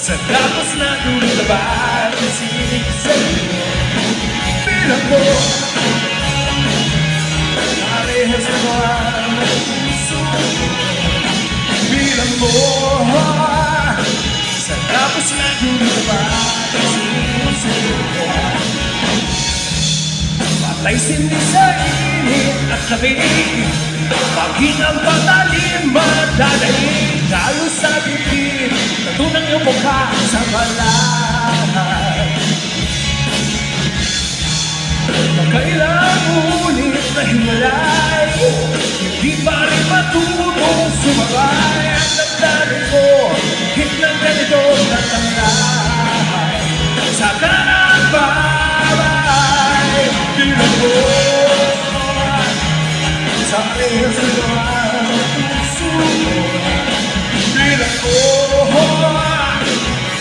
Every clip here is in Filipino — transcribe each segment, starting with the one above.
Sa tapos na lumabas ang sinig sa'yo, bilang mo parehas mo ang puso. Bilang mo sa tapos na lumabas ang sinig sa'yo, patay sindi sa init at lamig, paghingang patalim madadaig, talo sa bibig, natunang iyong mukha sa balat. Magkailang ulit na himalay, hindi pa rin matutong sumabay ang damdamin ko, hit ng ganito tatangay sa kanang babay. Bilang mo sa parehas mo ang puso, bilang mo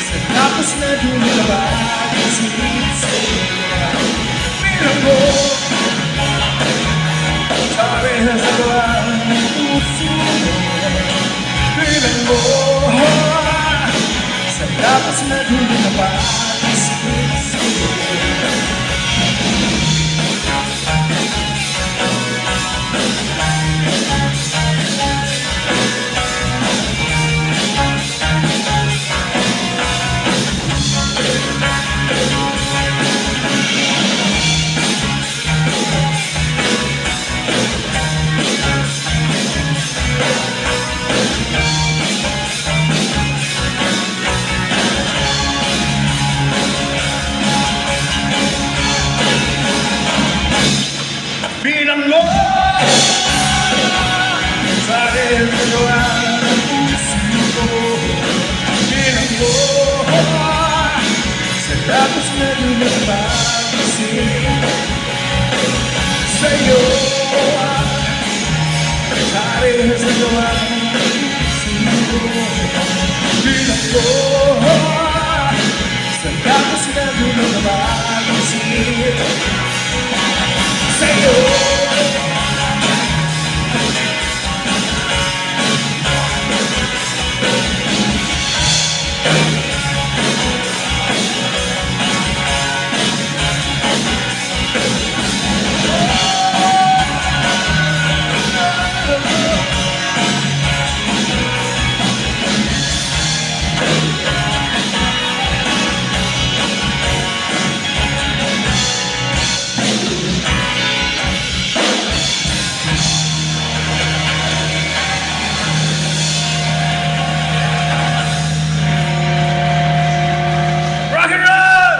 sa tapos na lumabas ang sinig sa'yo, bilang mo sa parehas mo ang puso, bilang mo sa tapos na lumabas ang sinig sa'yo. Bilang mo sa dentro ang puso ko, bilang mo sa tapos na lumabas ang sinig sa'yo, sa parehas mo ang puso ko, bilang mo sa tapos na lumabas ang sinig sa'yo. Rock and roll!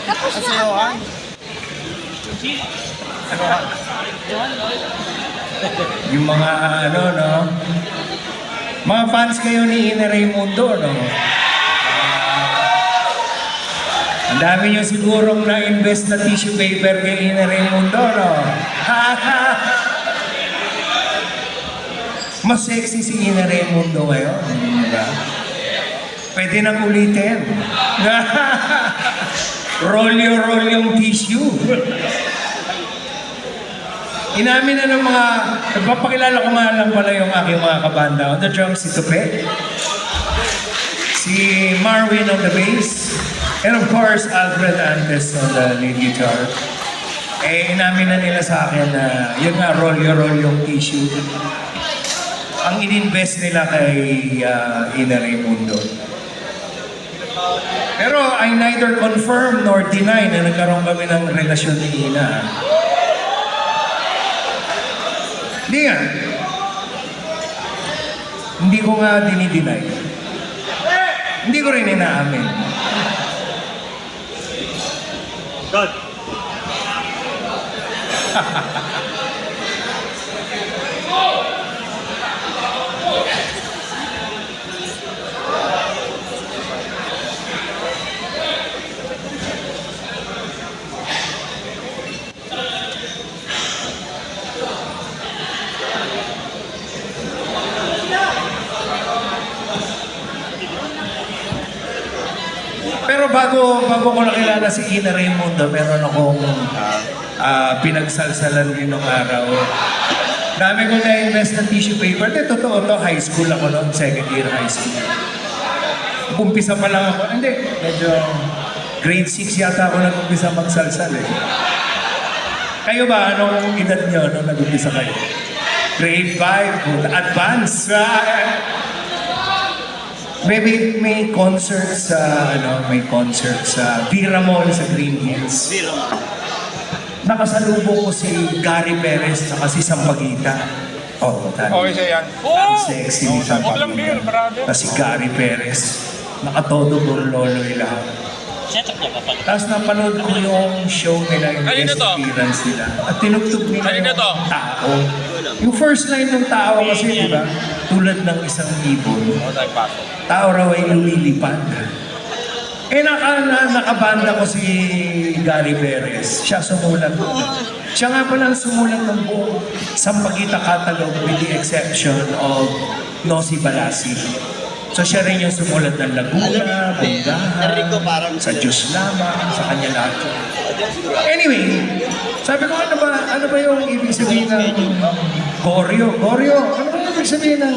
Tapos na agad. Yung mga ano, no? Mga fans kayo ni Ina Raymundo, no? Ang dami nyo sigurong na-invest na tissue paper kay Ina Raymundo, no? Mas sexy si Ina Raymundo ngayon, diba? Pwede nang ulitin. Roll yung tissue. Inamin na ng mga, nagpapakilala ko nga lang pala yung aking mga kabanda. On the drums, si Tupe, si Marvin on the bass, and of course, Alfred Antes on the lead guitar. Eh, inamin na nila sa akin na yun nga, roll yung tissue. Ang ininvest nila kay Ina Raymundo. Pero I neither confirm nor deny na nagkaroon kami ng relasyon ni Ina. Hindi nga. Hindi ko nga dinideny. Hindi ko rin inaamin. God. Pero bago ko nakilala si Ina Raymundo, meron akong pinagsalsalan din nung araw. Dami ko na-invest ng tissue paper. Hindi, totoo to. High school ako noon, second year high school. Umpisa pa lang ako. Hindi, medyo grade 6 yata ako nag-umpisa magsalsal eh. Kayo ba? Anong edad nyo nung nag-umpisa kayo? Grade 5, advance. Maybe may concert sa Vira Mall sa Green Hills. Nakasalubong ko si Gary Perez at si Sampaguita. Oh, Okay siya yan. Ang sexy ni Sampaguita. Si Gary Perez. Nakatodo por loloy lahat. Tapos napanood ko yung show nila, yung Kanino guest to? appearance nila. At tinugtog nila Kanino yung to? tao. Yung first line ng tao kasi, di ba? Tulad ng isang ibon. Tao raw ay lumilipad. Nakabanda ko si Gary Perez. Siya sumulat ko. Siya nga palang sumulat ng buong Sampaguita catalog with the exception of Nosy Balasi. So siya rin yung sumulat ng Laguna, Bungahan, sa Diyos lamang, sa kanya lahat. Anyway, sabi ko, ano ba yung ibig sabihin ng Goryo? Goryo, ano ba yung ibig sabihin ng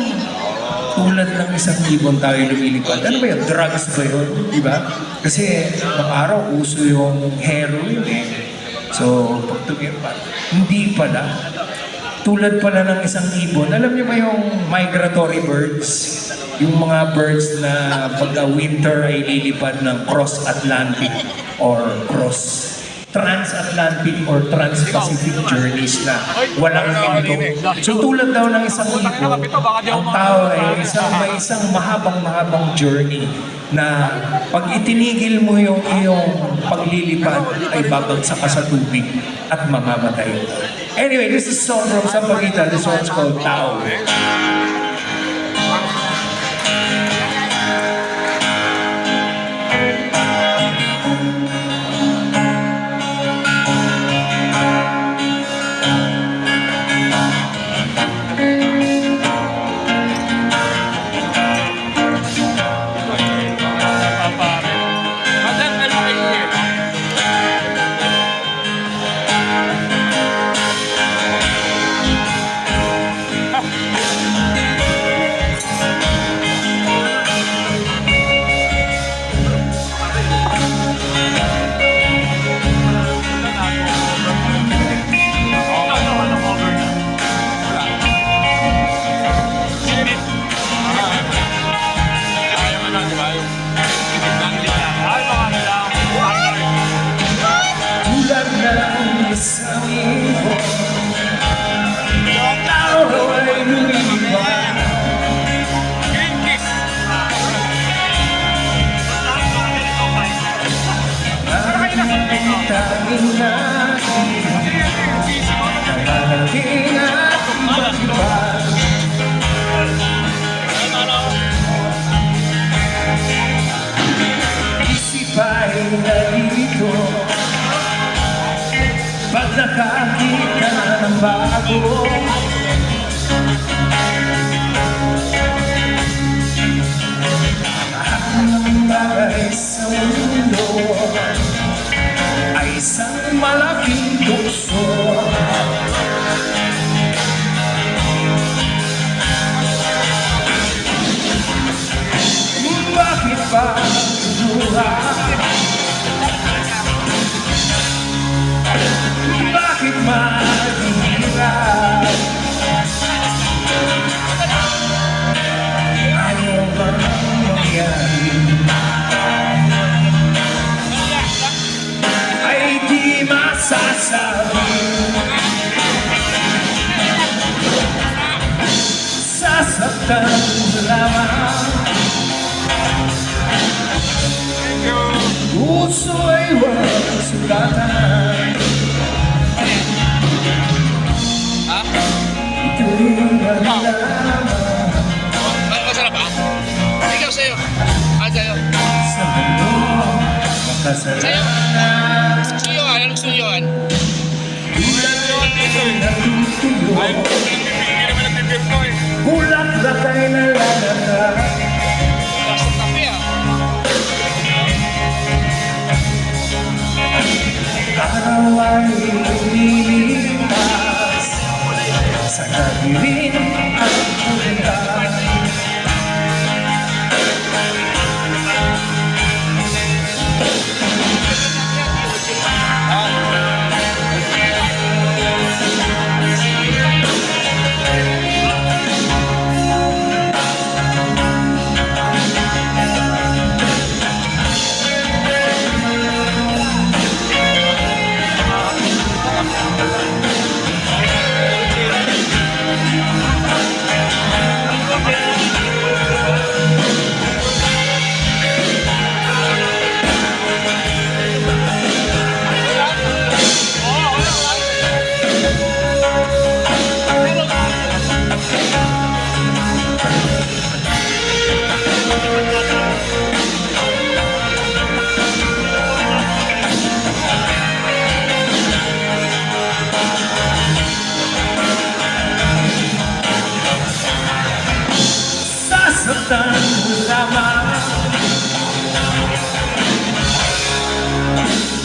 tulad ng isang ibon tayo lumilipad? Ano ba yun? Drugs ba yun? Diba? Kasi ng araw, uso yung heroin eh. So, pag tumipad, hindi pala. Tulad pala ng isang ibon. Alam niyo ba yung migratory birds? Yung mga birds na pagka-winter ay lilipad ng cross-Atlantic or transatlantic or trans-Pacific journeys na walang hinto. So tulad daw ng isang ibon, ang tao ay may isang mahabang journey na pag itinigil mo yung iyong paglilipad ay babagsak ka sa tubig at mamamatay. Anyway, this is a song from Sampaguita. This one's called Tao. Pag nakakita ng bago, ang bagay sa mundo ay isang malaking tukso. Bakit pa luha? Bakit mahirap? Ayaw bang mangyari? Ay di masasabi. Sasaktan lamang. Puso ay walang sulatan. Masarap ba? Ikaw sa'yo. Sa'yo. Sa mundo, makasalanan. Sa'yo ka, anong gusto nyo yan? Bulak-lak ay nalalata. Basta tabi ah. Araw ay lumilipas sa nasaktan mo lamang.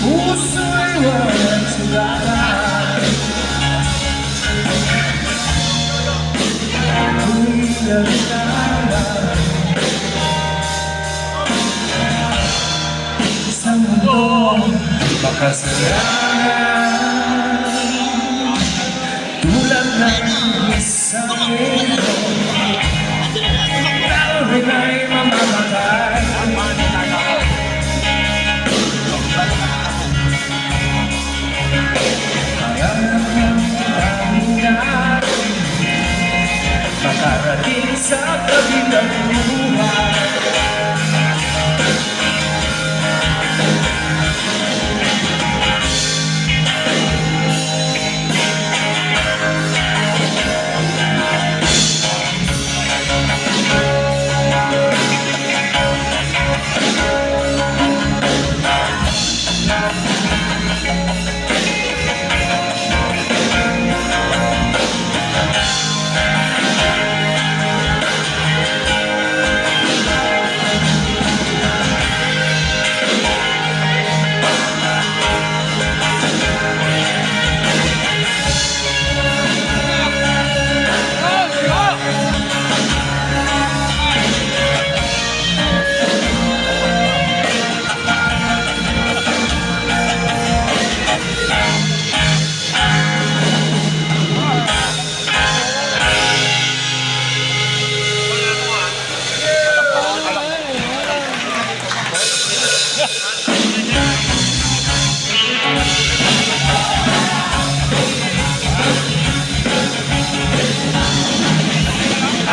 Puso'y walang sugatan. Ako'y nagkala sa mundo makasayangan. Tulad ng isang ito, ikaw rin ay mamamatay. Kaya naman tanging natin makarating sa kabilang buhay.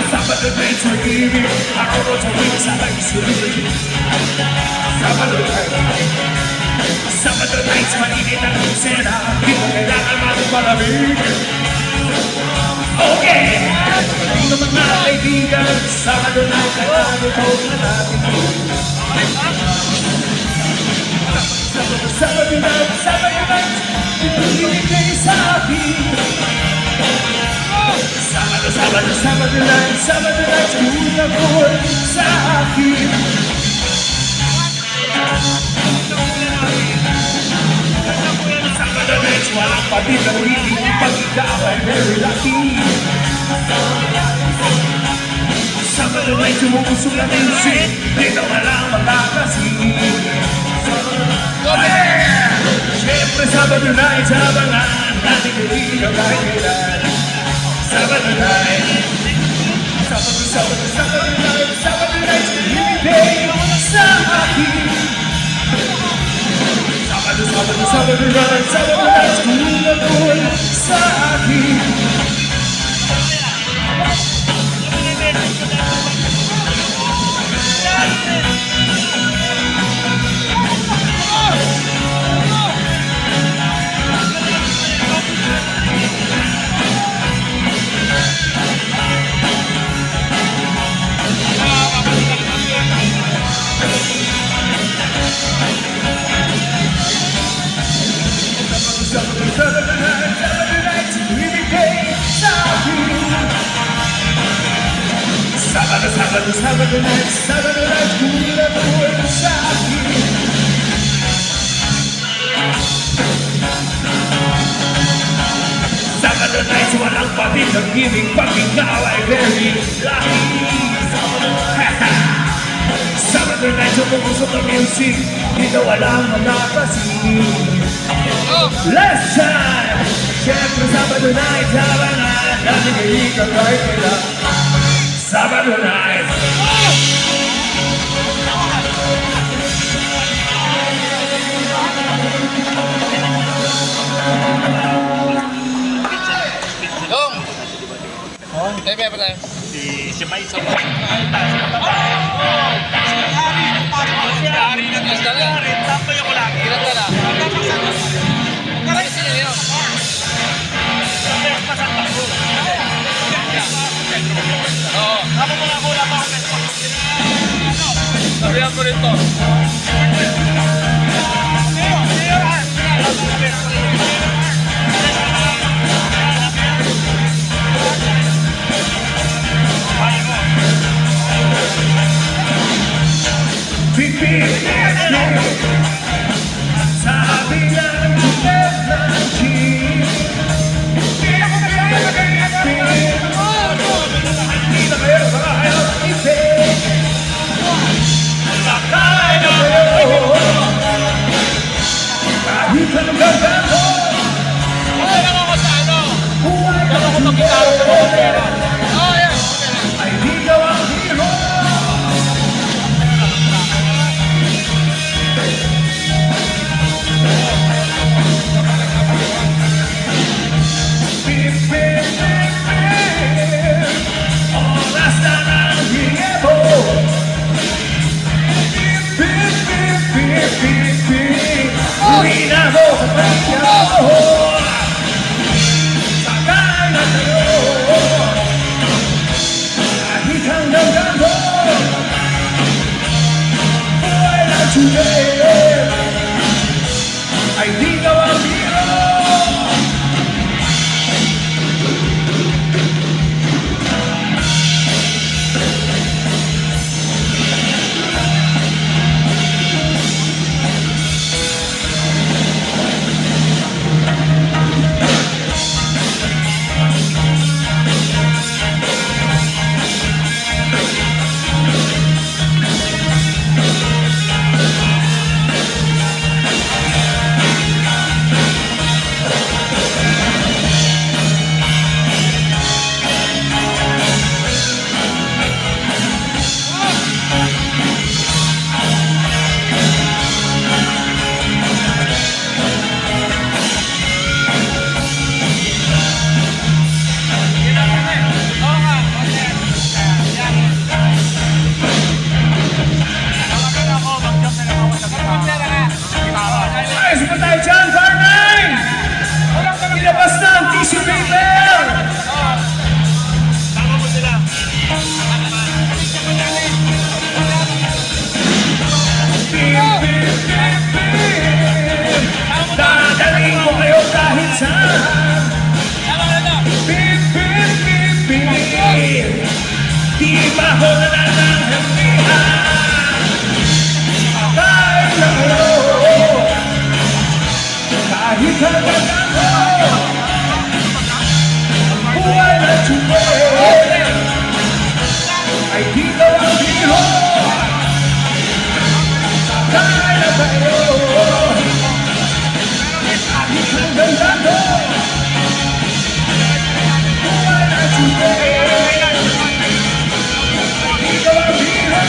Sabado night's are giving, araw sa wings sa tagsulit. Sabado nights mainit ang kusena, di mo kailangan mapalamig. Okay! Pagdating ng mga kaibigan, Sabado night ay ito na natin. Sabado night, ibigay sa akin. Sabado night, una ko sa akin. Sabado night, walang patid ang hindi pag ikaw ay very lucky. Sabado night, umuusok na music, dito walang makakasing. Siyempre Sabado night, abangan natin kaibigan kahit kailan. Sabado night, Sabado night, ibigay sa akin. Sabado night, una ko sa akin. Sabado night, una ko sa akin. Sabado night, walang patid ang giving pag ikaw ay very lucky. Sabado night, umuusok ang music, dito walang makakasing. Last time, siyempre Sabado night, abangan natin kaibigan kahit kailan. Sabado night. Dong! Tayo ba tayo? Si May sa Tampay ako lang. Kinanta na. Ay, sino yun? Oo. Ako mga wala pa ako. Sabihan ko rin to. Sabi ng tupet ng jeep, hindi na kayo kaya ipin. Sakay na kayo kahit ang gagano. Okay lang ako sa ano. Buhay Kaya ako ng mag-gitara sa mga pera. Oh, yan. ay di daw ang hero. Pip, pip, pip, pip. Oras na ng hiyebo. Pip, pip, pip, pip, pip, pip. Uwi na ako sa kanya. Sakay na kayo kahit hanggang gando. Buhay na today ay di daw ang hero. Oo nga. Okay. Yan. Talaga ako, mag-jump na lang ako sa gitara. Ayos pa tayo dyan, Farnay! Ilabas na ang tissue paper! Tama mo sila. Pip, pip, pip, pip. Dadaling ko kayo kahit saan. Pip, pip, pip, pip. Di ba ho na nananghalihan? Kahit na kayo kahit hanggang ako. Buhay na today ay di daw ang hero. Sakay na kayo kahit hanggang ako. Buhay na today di daw ang hero.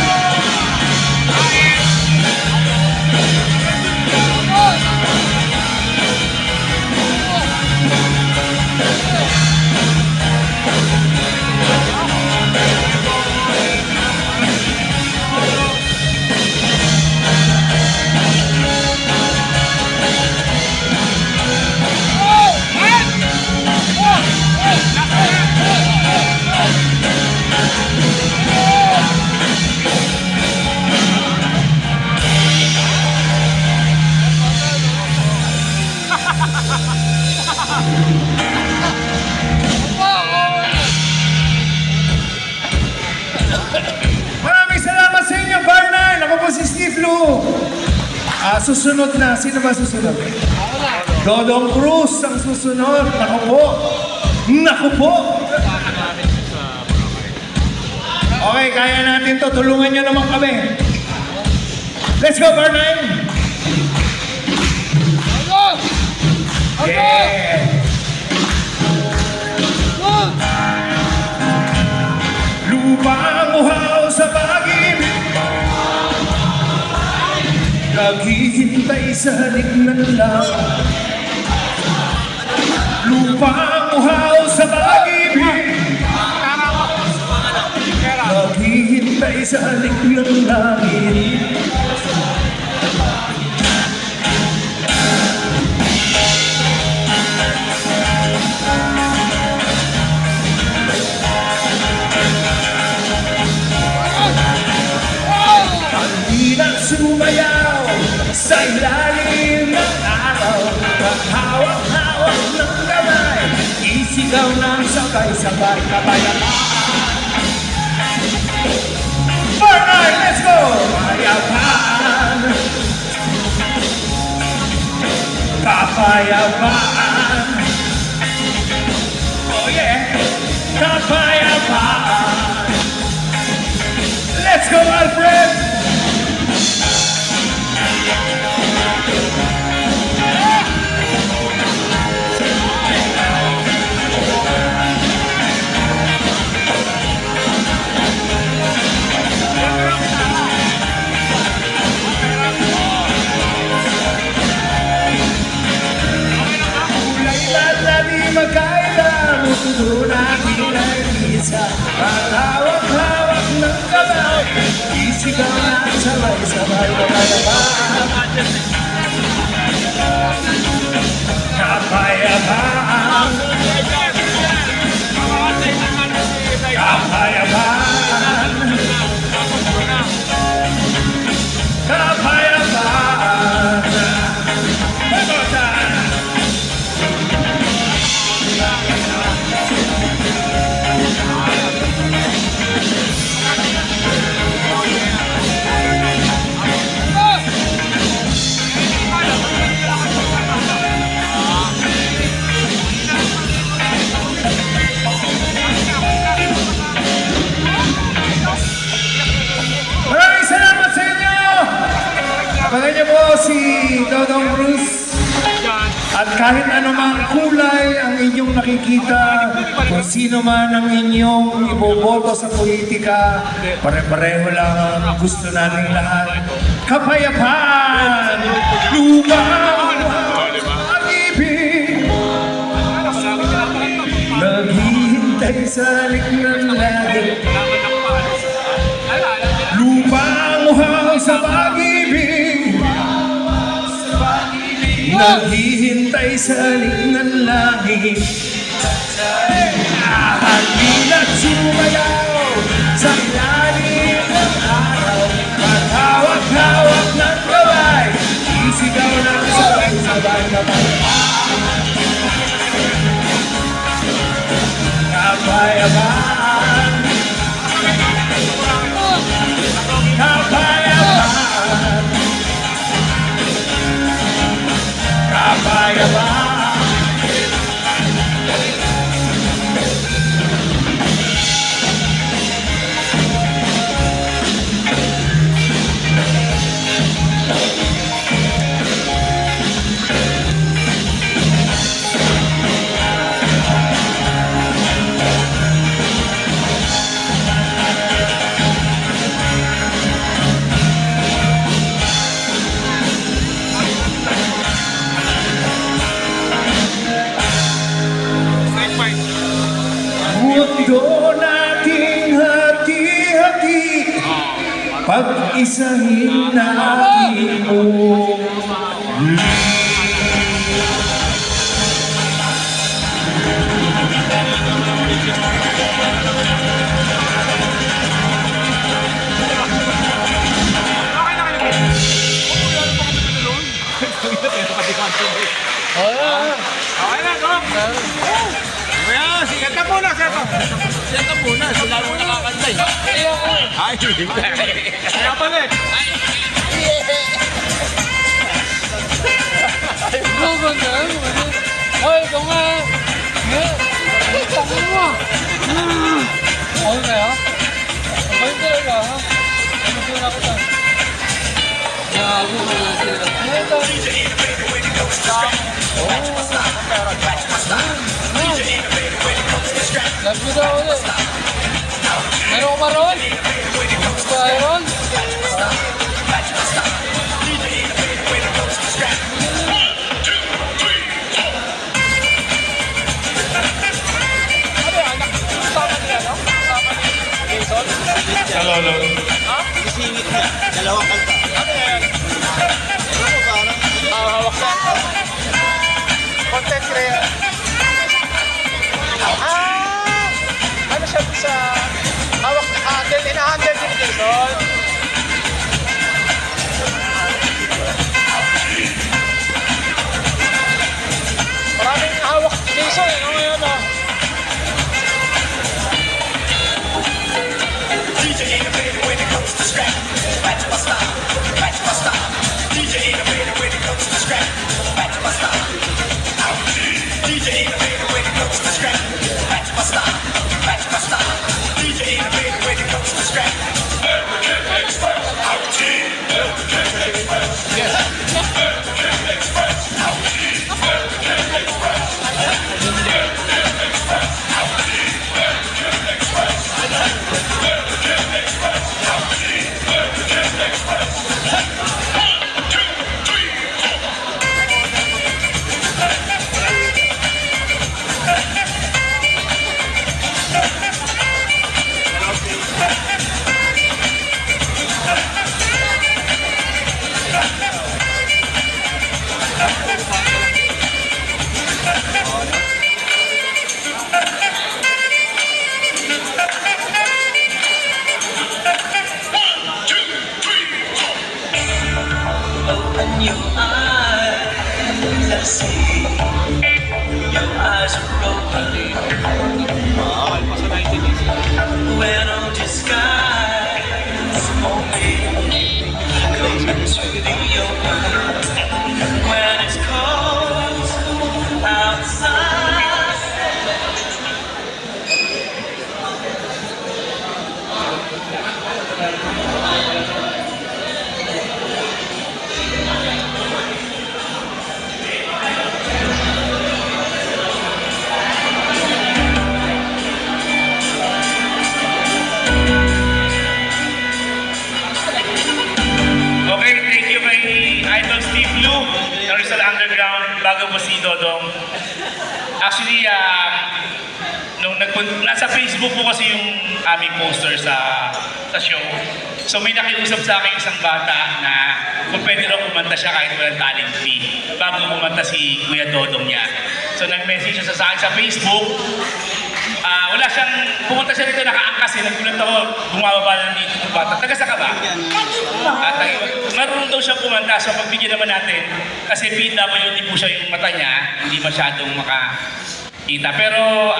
Maraming salamat sa inyo, Barnay! Ako po si Steve Lu. Susunod na. Sino ba susunod? Dodong Cruz ang susunod. Naku po. Naku po. Okay, kaya natin to. Tulungan nyo naman kami. Let's go, Barnay! Yeah! Lupang uhaw sa pag-ibig, naghihintay sa lignan lang. Lupang uhaw sa pag-ibig, naghihintay sa lignan langit. Hindi sumayaw sa ilalim ng araw, maghawak-hawak ng kamay, isigaw ng sabay-sabay kabayaman. Alright, let's go! Mayapan! kapayapaan. Oh yeah, kapayapaan. Let's go, Alfred! Kulay na di magkaila, mundo natin ay isa. Patawag-hawak ng kamay, isigaw na sabay-sabay kapayapaan. Kapayapaan, kapayapaan, kapayapaan. Pagod! Maraming salamat sa inyo! Abangan niyo po si Dodong Bruce. At kahit anumang kulay ang inyong nakikita, kung sino man ang inyong iboboto sa politika, pare-pareho lang ang gusto nating lahat. Kapayapaan! Lumang pag-ibig! Naghihintay sa likod ng langit. Lupang uhaw sa pag-ibig, naghihintay sa halik ng langit. Ahalina't sumayaw sa ilalim ng araw, maghawak-hawak ng kamay, isigaw ng sabay-sabay kapayapaan. Kapayapaan, kapayapaan, kapayapaan. Mundo nating hati-hati, pag-isahin natin mo. Okay na, go! Kuya, kanta muna, Seto. Kanta muna, sila mo nakakanta eh. Ay, hindi. Kaya pala eh. Ano ba na? Hoy, ito nga. Tangin mo. Okay na ya? Okay talaga ha? Ano sila ko tayo? Gago mo na sila. Ano ito? Love you daw ulit. Meron ko ba ron? Gusto tayo ron? Sa lolo. Isingit niya, dalawang kanta. Ano mo parang Hawak na. Content creator. Ano siya sa hawak na handle, ina-handle din Jason. Maraming hawak Jason, ano ngayon ah. DJ innovator when it comes to scrap. Match my style, match my style. DJ innovator when it comes to scrap. Match my style. underground bago po si Dodong. Actually, nasa Facebook po kasi yung aming poster sa show. So may nakiusap sa akin isang bata na kung pwede raw kumanta siya kahit walang talent fee bago kumanta si Kuya Dodong niya. So nag-message siya sa akin sa Facebook. Wala siyang, pumunta siya dito nakaangkas eh. Nagulat ako, bumababa lang dito yung bata. Taga sa ka ba? Marunong daw siyang kumanta, so pagbigyan naman natin. Kasi PWD po siya yung mata niya, hindi masyadong makakita. Pero,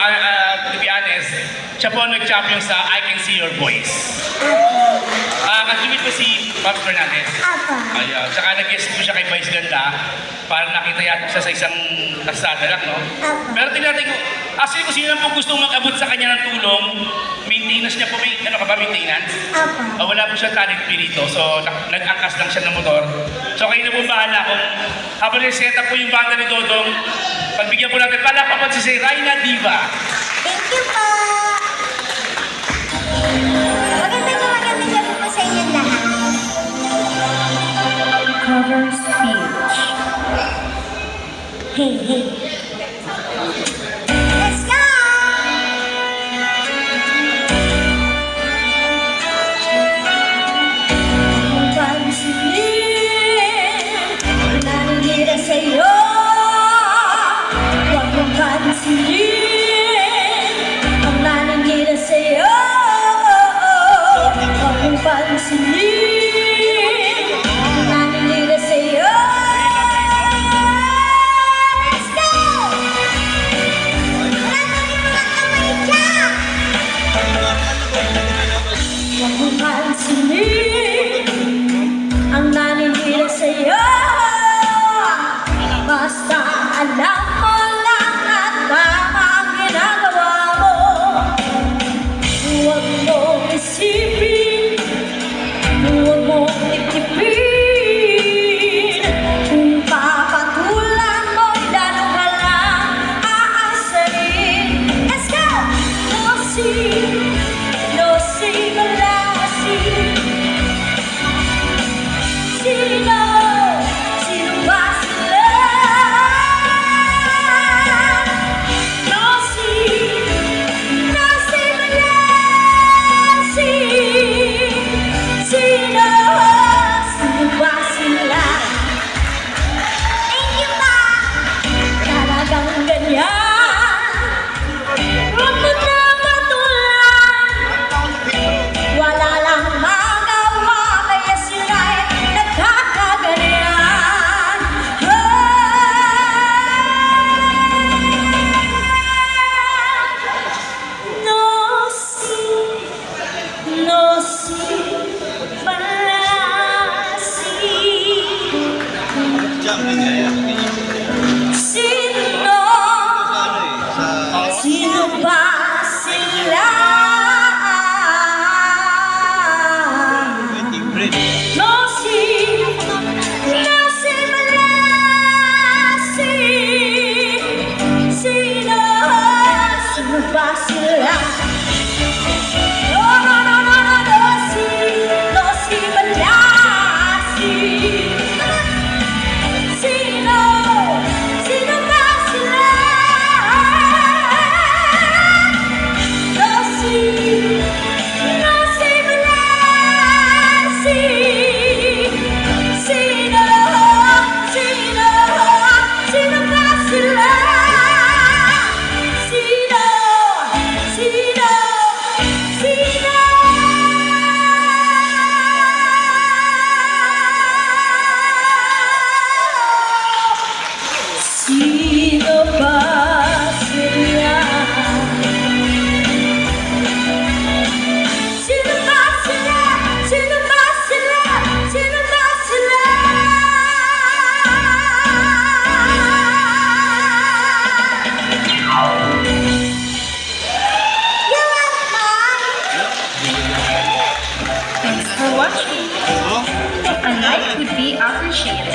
to be honest, siya po nag-champion sa I Can See Your Voice. Katumit po si Pops Fernandez. Ayun. Tsaka nag-guest po siya kay Vice Ganda. Parang nakita yata siya sa isang kasada lang, no? Pero tingnan ko, actually kung sino lang po gusto mag-abot sa kanya ng tulong, maintenance niya po, may, ano ka ba, maintenance? Wala po siya talent fee dito, so nag-angkas lang siya ng motor. So kayo na po bahala kung habang set up po yung banda ni Dodong, pagbigyan po natin, palapapan si Raina Diva. Thank you po! Magandang gabi po sa inyo lahat. Cover speech. Hey, hey. Let's go! Ang pansinin, nangira sa'yo. Huwag mong pansinin, ang nangira sa'yo. Huwag mong pansinin, ang nangira sa'yo. Let's go! Wala kang mga kamay dyan! Huwag mong pansinin, ang naninira sa'yo. Basta alam mo lang at tama ang ginagawa mo. Huwag mong isipin, huwag mong itipin. Kung papatulan mo, lalo ka lang aasarin. Let's go! No see, wala see. Sino? Sino ba sila? No see, wala see. Sino? Sino ba sila? Thank you pa! Talagang ganyan. Huwag mo na matulan. Wala lang magawa, kaya sila'y nagkakaganyan. No see, wala see. Jumping kaya. Sino? Sino ba sila? No see, wala see. Sino? Sino ba sila? No see, wala see. Sino? Sino ba sila? No see, wala see. Sino? Sino ba sila? Sino? Sino ba sila? Sino ba sila? Sino ba sila? Sino ba sila? You're welcome. Thanks for watching. A like would be appreciated.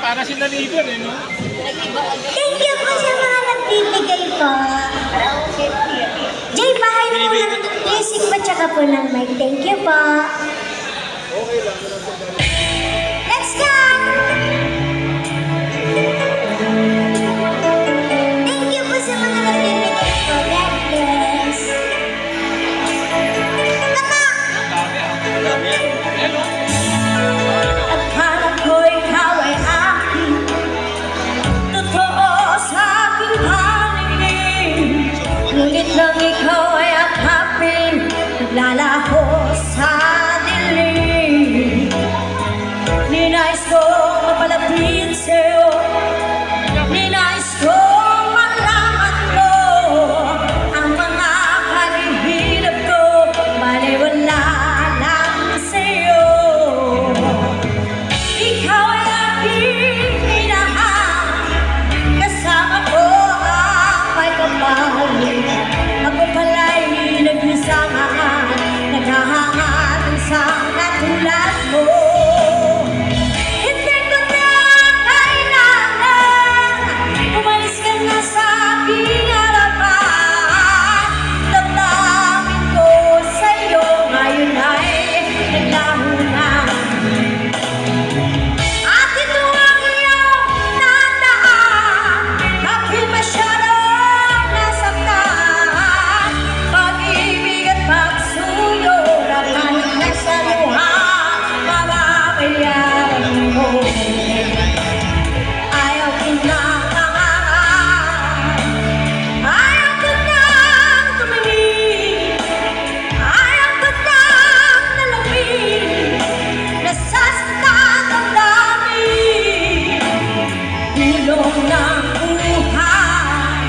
Para si Naligan eh, no? Thank you po sa mga nagbibigay po. Jay, bahay po ng music po tsaka po ng mic. Thank you po. Let's go! nangahangat ang isang katulad mo. Hindi ko na kailangan umalis ka na sa aking harapan. Damdamin ko sa'yo ngayon ay naglaho na. At ito ang iyong tandaan, ako'y masyadong nasaktan. Pag-ibig at pagsuyo na kahit nasa luha, mamamayaan mo. Ayaw ko na pangarap, ayaw ko nang tumingin, ayaw ko nang nalamin. Nasasaktan ang damdamin, hulog ng buhay.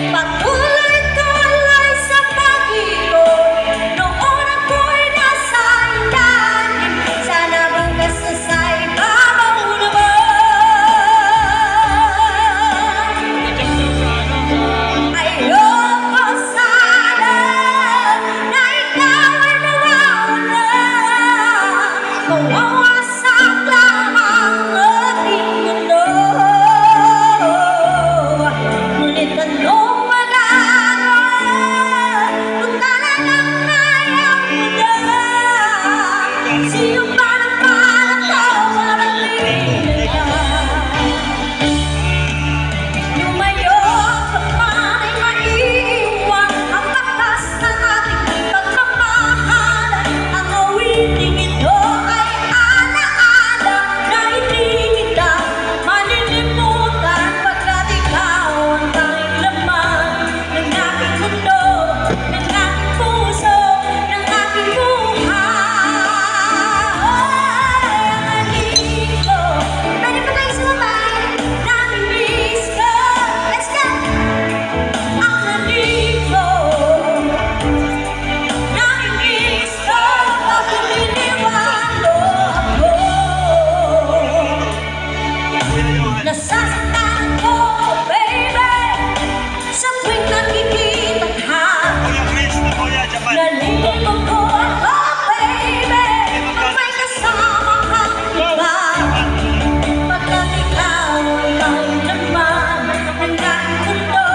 Patuloy-tuloy sa pag-ikot, noon ako'y nasa ilalim. Sana bukas na sa ibabaw naman. Ayoko sana na ikaw ay mawawala. Mawawasak lang ang ating mundo. Ngunit anong magagawa kung talagang ayaw mo na? Sino ba nagpalakaw para tingin ka? Lumayo ka man ay maiiwan ang bakas ng ating pagmamahalan. Ang awiting ito ay alaala na hindi kita malilimutan, pagkat ikaw ang tanging laman ng aking mundo, ng aking puso, ng aking buhay. Ang halik ko, pwede ba tayo sumabay? Namimiss ko. Let's go! Ang halik ko, namimiss ko, bakit iniwalo ako? Nasasaktan ko, baby, sa tuwing nakikita ka. Kuya Chris na Kuya Japan. Nalilibog ko ako, baby, pag may kasama kang iba. Pagkat ikaw ang tanging laman ng aking mundo,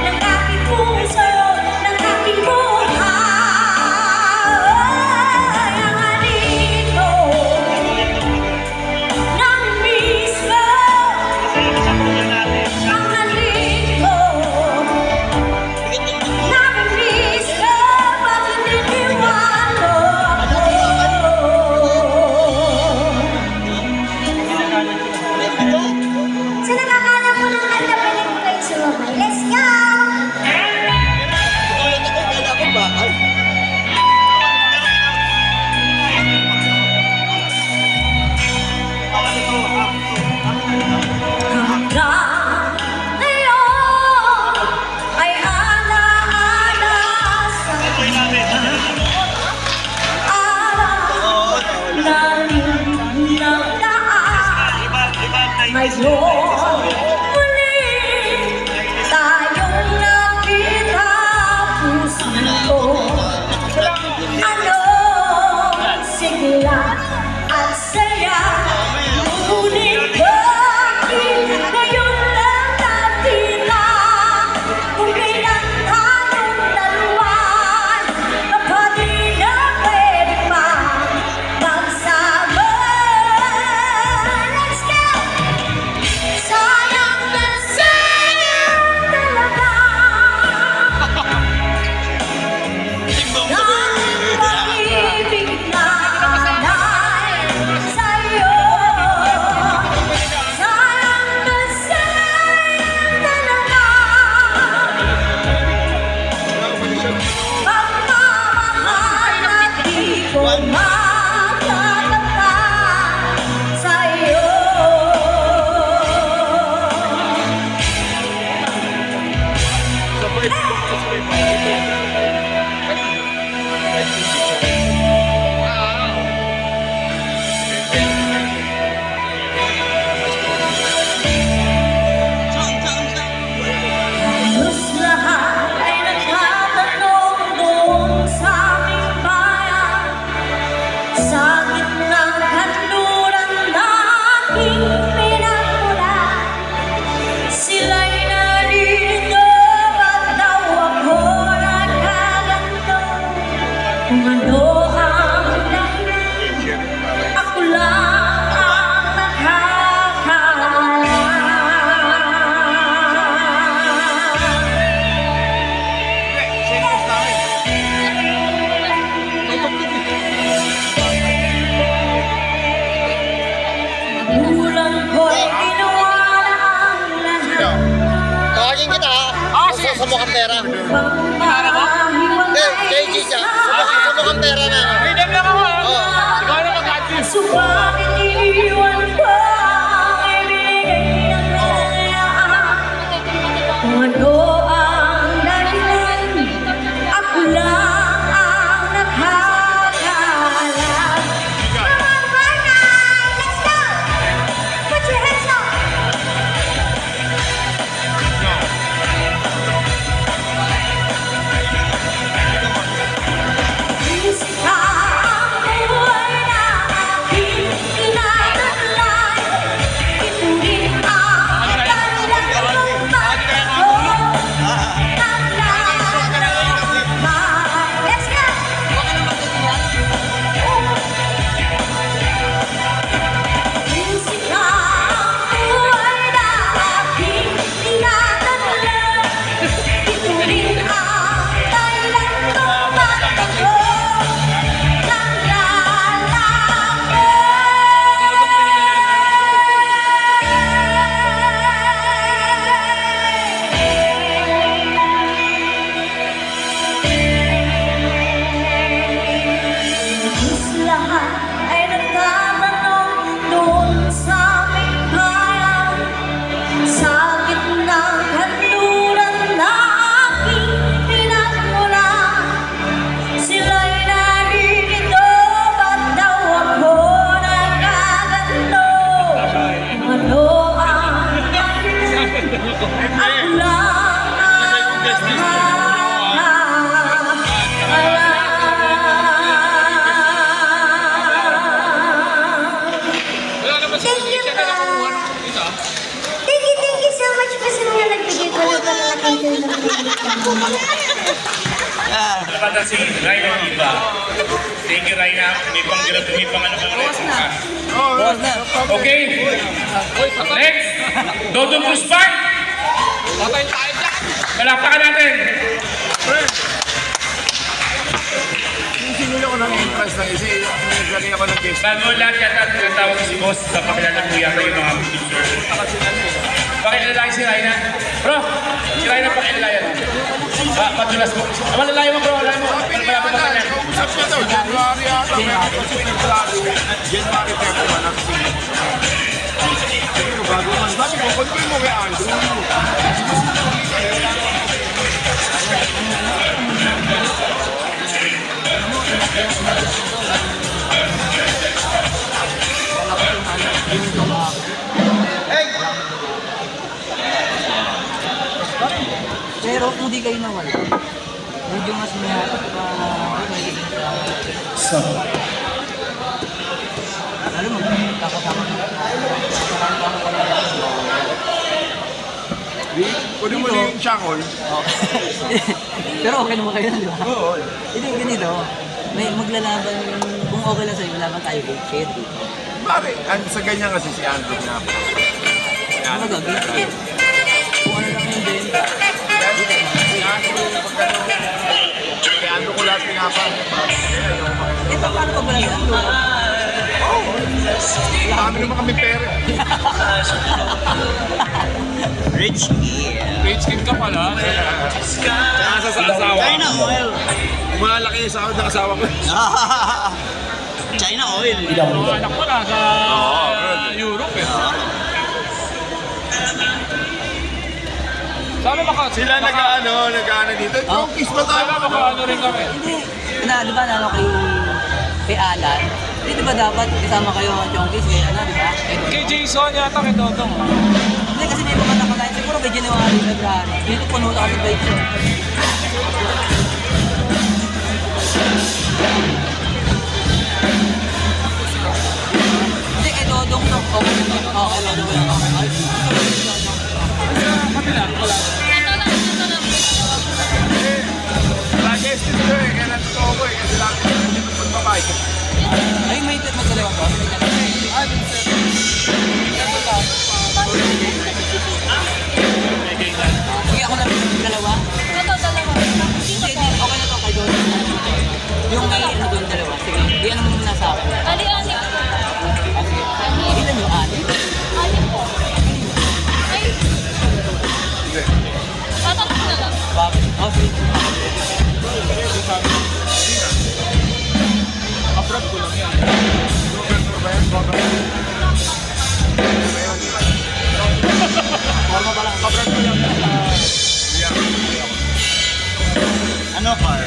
ng aking puso, ng aking buhay. Ang halik ko, namimiss ko. Ang halik ko, namimiss ko, bakit iniwalo ako? Sa nakakala mo ng kanta, pwede mo kayo sumabay. Let's go! Tulad ako, kala ko ba? Ay. Hanggang ngayon ay alaala sa Ito'y namin. araw namin ng daan. Ngayon muli tayong nakita, puso ko. Anong sigla at saya, ngunit bakit ngayon lang nakita? Kung kailan tayong dalawa, baka di na pwede pa magsama. Let's go! Sayang na sayang talaga. Dahil pag-ibig na alay sa'yo. Sayang na sayang talaga. Pagmamahal na di ko matatakpan sa'yo. Halos lahat ay nagtatanong doon sa aming bayan. Kung ano ang dahilan, ako lang ang nakakaalam. Magulang ko'y ginawa na ang lahat. Tawagin kita ha. Sa mukhang pera. Pagpahiwalay Kay Gisa. Sa mukhang pera na. Freedom lang ako ha. Oo. Ikaw na mag-adjust. Subalit iniwan ko ang ibigay ng kalayaan. Kung ano ang dahilan, ako lang ang nakakaalam. Come on, Barney! Let's go! Put your hands up! Isa ang buhay na aking tinataglay. Ito rin ang dahilan kung bakit ako naglalakbay. Let's go! Isa ang buhay na aking tinataglay. Ito rin ang dahilan kung bakit ako lahat ay nagtatanong doon sa aming bayan. Sa gitnang kanluran na aking pinagmulan, sila'y naririto, ba't daw ako nagkaganto? Kung ano ang dahilan, ako lang ang Wala naman sa Thank you, siya na nakuha ng isa. Thank you so much po sa mga nagbigay ko ng pagkakataon ng Pada si Raina Iba. Thank you, Raina. May pang-grab, may pang-ano ka rin. Boss na. Okay. Next. Dodong Cruz Park. Palakpakan natin. Sinilo ko ng entrance ng isa. Naglalagay ako ng guest. Bago lahat yata tinatawag si boss sa pakilala ko yata yung mga picture. Pakilala si Raina. Bro, si Raina pakilala yan. Patulas mo. Malalayo mo bro, malalayo mo. Malalayo mo kanya. Usap niya daw, January ata. January 31 ang singin. Sabi ko, bago man. Sabi ko, confirm mo kay Andrew. Pero kung di kayo nawala, medyo mas mayroon pa So, lalo mo, kakasama ka. Kunin mo na yung chakol. Pero okay naman kayo, di ba? Oo. Hindi, ganito. May maglalaban, kung okay lang sa'yo, laban tayo kay Cherry. Pare, sa ganyan kasi si Andrew nga po. Ano gagawin? Kung ano lang yung din. Kaya Andrew ko lahat pinapangit. Eh, paano pag wala sa Andrew? Dami naman kami pera. Rich Rich kid ka pala. Kaya sa asawa. China oil. Malaki yung sahod ng asawa ko. China oil. Mga anak ko nasa Europe eh. Sana baka Sila nag-ano dito. Oh. Kiss ba tayo? Sana baka ano rin kami. Hindi. Di ba nalo kay Alan? Hindi di ba dapat kasama kayo ng Chongkis kay ano, di ba? Kay Jason yata kay Dodong. Hindi kasi may mga nakalain. Siguro may January, February. Dito puno na kasi bike shop. Hindi, kay Dodong to. Okay na to. Okay, Dodong lang ako. Nag-guest dito eh. Kaya natutuwa ko eh. Kasi lagi Ay, may dalawa ba? Ay, ito lang. Sige, ako na dalawa. Ito, dalawa. Hindi, okay na to kay Don. Yung may ano doon dalawa. Sige, iyan ang muna sa akin. Ali-ali. Ah, sige. Ilan yung ani? Ali po. Ay. Tatanong ko na lang. Bakit? Oh, sige. Abroad ko lang yan. November ba yan? Forma pa lang. Abroad ko lang yan. Ano, car?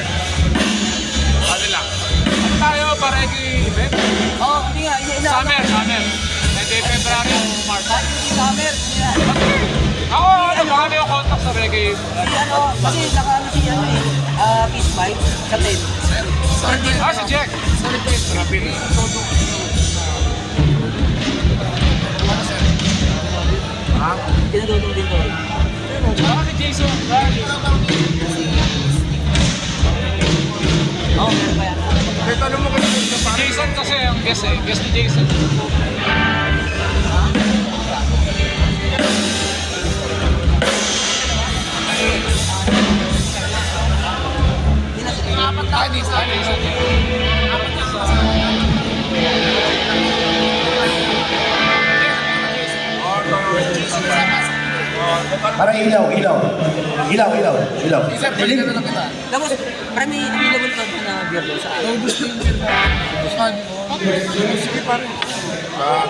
Ano lang? Ano tayo? Paregi event? Oh, hindi nga. Summer. Hindi, February o March. Ay, hindi summer. Hindi na. Ako, ano ba kami yung contact sa reggae? Ano, kasi nakaano si ano eh. Kiss Mike sa 10. Si Jack. Sorry, please. Grabe. Ha? Tinadulong din ko. Si Jason. Oo, meron pa yan. May tanong mo kasi si Jason kasi ang guest eh. Guest ni Jason. Para ilaw. Dilim. Tapos, parang may available pa na beer doon sa akin.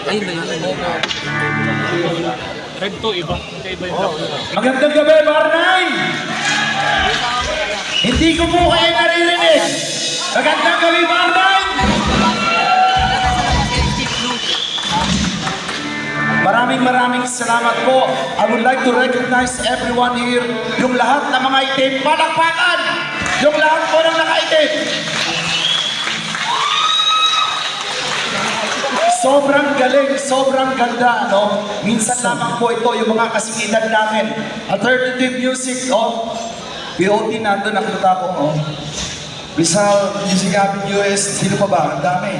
Ayun ba yun? Red 2, iba. Iba yung Magandang gabi, Barnay! Hindi ko po kayo naririnig. Magandang gabi, Barnay! Maraming salamat po. I would like to recognize everyone here. Yung lahat ng mga itim, palakpakan! Yung lahat po ng nakaitim. Sobrang galing, sobrang ganda, no? Minsan lamang po ito yung mga kasingitan namin. Alternative music, oh. POT nandun, nakita ko, oh. Rizal, Music Avenue US, sino pa ba? Ang dami.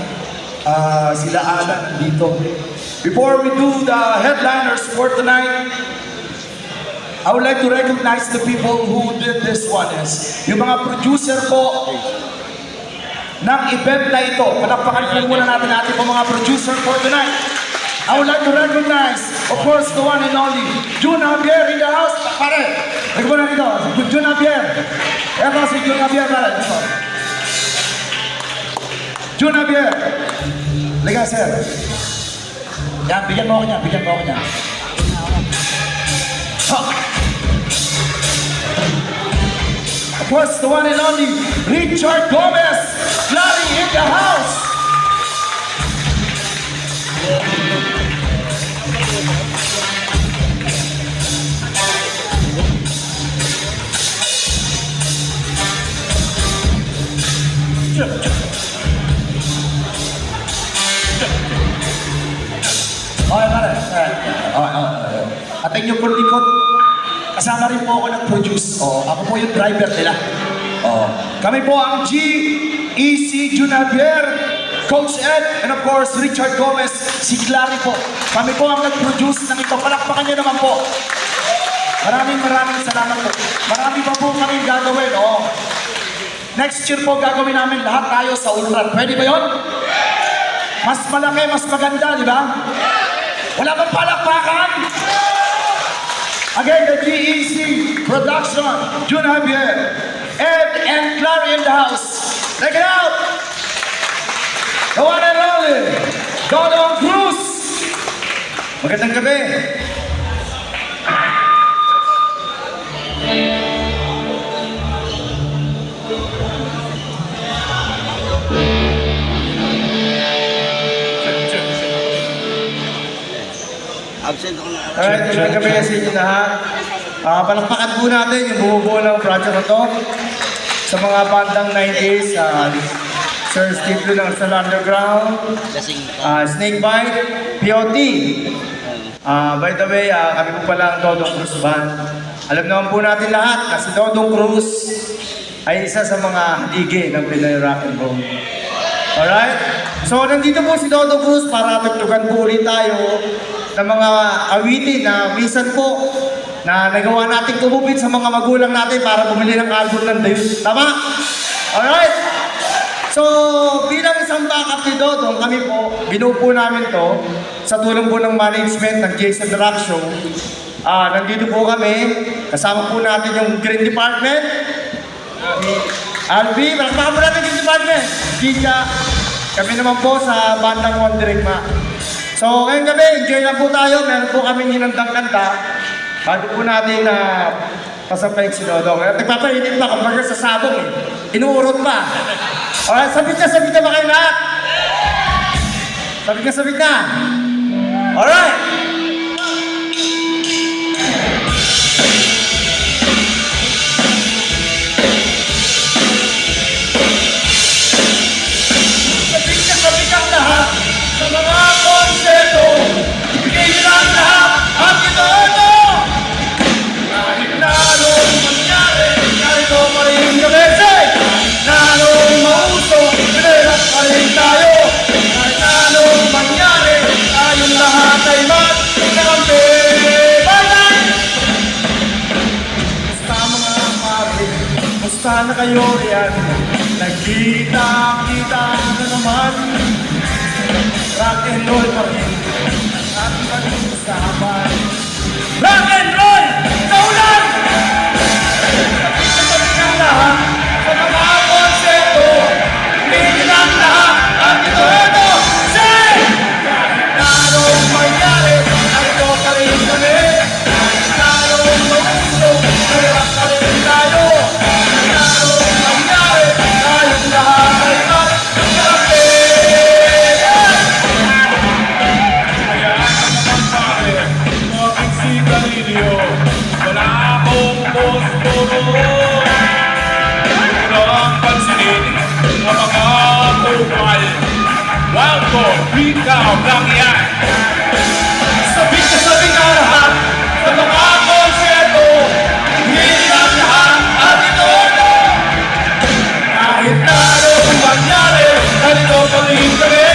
Sila Alan dito. Before we do the headliners for tonight, I would like to recognize the people who did this one. Yung mga producer po ng event na ito. Palakpakan po muna natin po mga producer for tonight. I would like to recognize, of course, the one and only Jun Javier in the house. Pare, nagpo na dito. Jun Javier. Ito si Jun Javier, pare. Jun Javier. Liga, sir. Yan, bigyan mo ako niya. Of course, the one and only Richard Gomez, Larry in the house. Okay, pare. Atin yung likod. Kasama rin po ako nag-produce. Ako po yung driver nila. Kami po ang GEC Jun Javier, Coach Ed, and of course, Richard Gomez, si Clary po. Kami po ang nag-produce ng ito. Palakpakan niyo naman po. Maraming salamat po. Marami pa po kami gagawin. Next year po gagawin namin lahat tayo sa Ultran. Pwede ba yun? Mas malaki, mas maganda, di ba? Wala bang palakpakan? Again, the GEC production, Jun Javier, Ed and Clary in the house. Take it out! The one and only, Dodong Cruz. Magandang gabi. Alright, magandang gabi sa inyo lahat. Palakpakan po natin yung bumubuo ng project na to sa mga bandang 90s. Sir Steve Lu ng Sal Underground, Snakebite, POT. By the way, kami po pala ang Dodong Cruz Band. Alam naman po natin lahat na si Dodong Cruz ay isa sa mga haligi ng Pinoy Rock and Roll. Alright? So, nandito po si Dodo Cruz para tugtugan po ulit tayo ng mga awitin na minsan po na nagawa natin kumupit sa mga magulang natin para bumili ng album ng Dayus. Tama? Alright? So, bilang isang backup ni Dodong, kami po, binuo po namin to sa tulong po ng management ng Jason Rock Show. Nandito po kami, kasama po natin yung Green Department, Albi, malakpakan po natin yung department, Gija, kami naman po sa bandang One Direct Ma. So, ngayong gabi, enjoy lang po tayo, meron po kami hinandang kanta, bago po natin pasampayin si Dodong. Nagpapainit pa, kumbaga sa sabong eh, inuurot pa. Alright, sabit na ba kayo lahat? Sabit na. Alright. Sabit ang lahat sa mga konserto. Bigay nila ang lahat ang ito. Kahit na anong mangyari, narito pa rin kami. Na anong mauso, pinirap pa rin tayo. Kahit na anong mangyari, tayong lahat ay magkakampi. Bye-bye! Basta mga pare, basta na kayo riyan. Nagkita-kita na naman. Rock and roll pa rin ang ating pag-usapan. Rock and roll! Kaulan! Sabit ang lahat sa mga konserto. Bigyan ang lahat ang ito. Say! Kahit na anong mangyari, narito pa rin kami. Kahit na anong mauso, narito pa rin tayo. Kahit na anong mangyari, tayong lahat ay magkakampi. Wala akong posporo. Wala ang pansinin ang mga kupal. Welcome, ikaw lang yan. Sabit ka lahat sa mga konserto. Hindi ang lahat at ito. Kahit na anong mangyari, narito pa rin kami.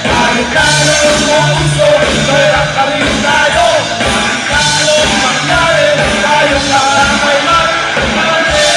Kahit na anong mauso, narito pa rin tayo. Kahit na anong mangyari, tayong lahat ay magkakampi.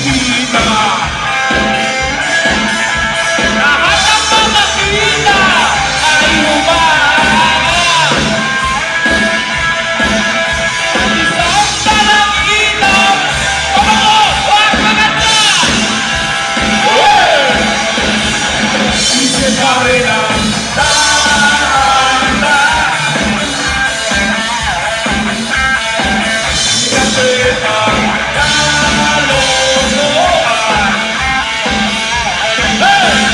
Pilipina. Lahat ng makakita ay humanga. Isang talagitan, pabango, huwag maganda. Isip pa rin ang tanda. Kasi ang kaluluan. Hey!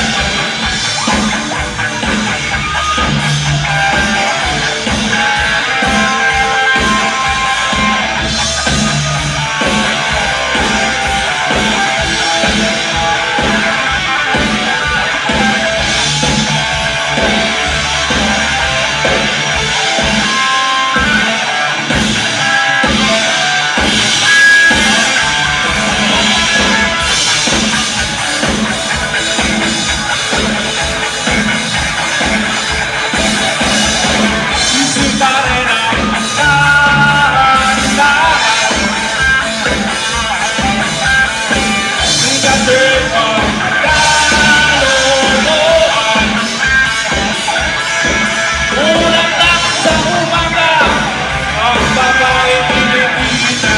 Isip pa rin ang kahandaan. Kasi ang kaluluan. Ulang lang sa umaga ang babae Pilipina.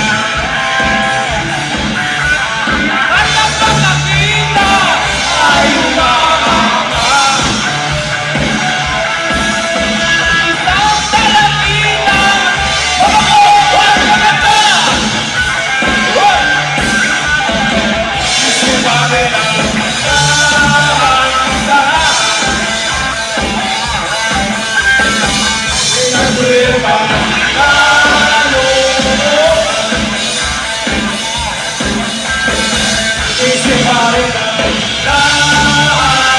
At ang makakita ay humanga. Isang talagitan, pabango, huwag maganda. Isip pa rin ang kahandaan. Kasi ang kaluluan. Isip pa rin ang kahandaan.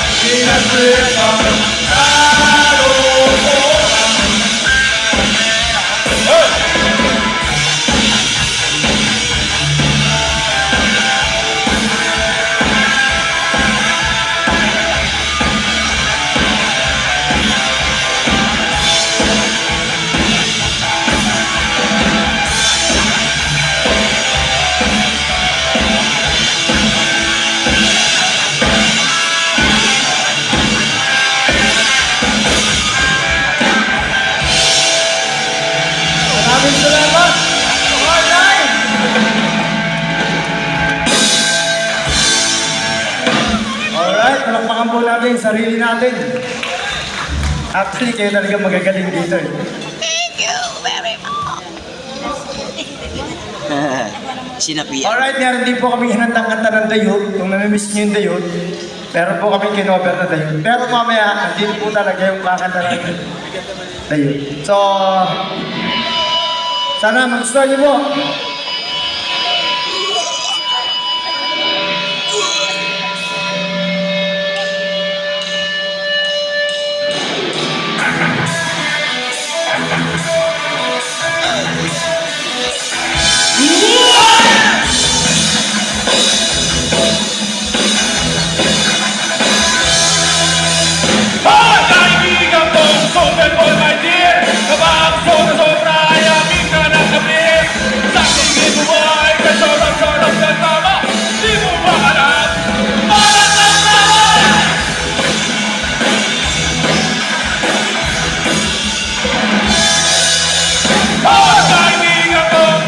Kasi ang kaluluan. Hey! Maraming salamat! Alright! Alright, palakpakan po natin yung sarili natin. Actually, kayo talaga magagaling dito eh. Sinapi. Alright, meron din po kami hinandang kanta ng Dayot. Kung namimiss nyo yung Dayot, meron po kami kinover na Dayot. Pero mamaya, hindi po talaga yung kakanta ng Dayot. So, sana magustuhan nyo po. Kaibigan kong super boy, my dear. Kapag sobra-sobra ay aming ka nakabit. Sa tingin mo ay kasorang-sorang ka tama. Di mo ba alam? Para sa tama! Kaibigan kong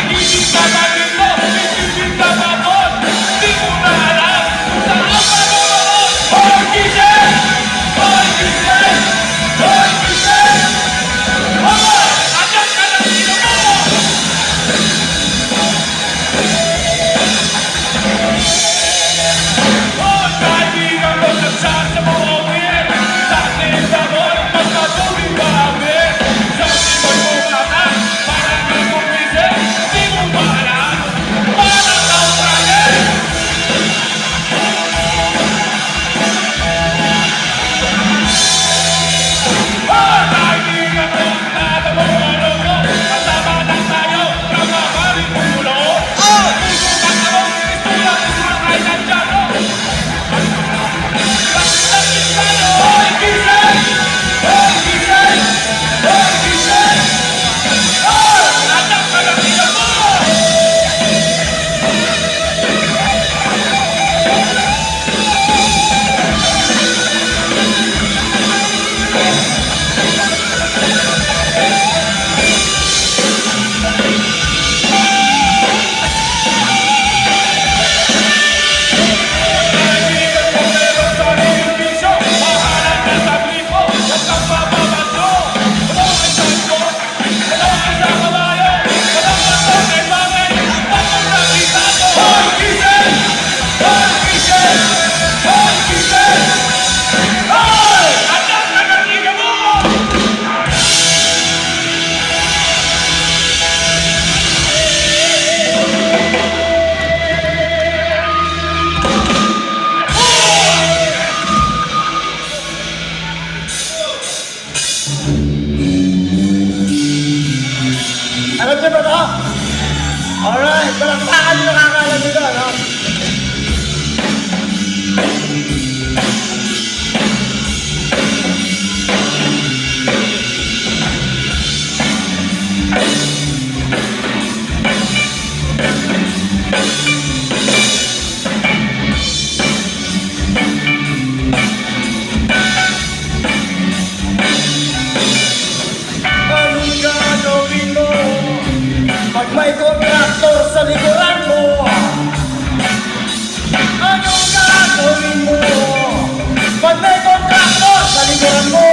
hindi ka ba dito? Hindi ka ba doon? Di mo na alam kung saan ang panonood. Hoy, Giselle! Hoy, Giselle! Hoy, Giselle! Hoy! Andiyan ka na dito mo! Hoy, kaibigan ko nagsasabuhin. Sa atin sa mo'y magkatuloy marami. Sa atin mo'y mukha parang may kumisip. Di mo ba alam? Alam niyo ba ito? Alright, palakpakan nyo nakakalam nito, no? Anong gagawin mo pag may kontraktor sa likuran mo? Anong gagawin mo pag may kontraktor sa likuran mo?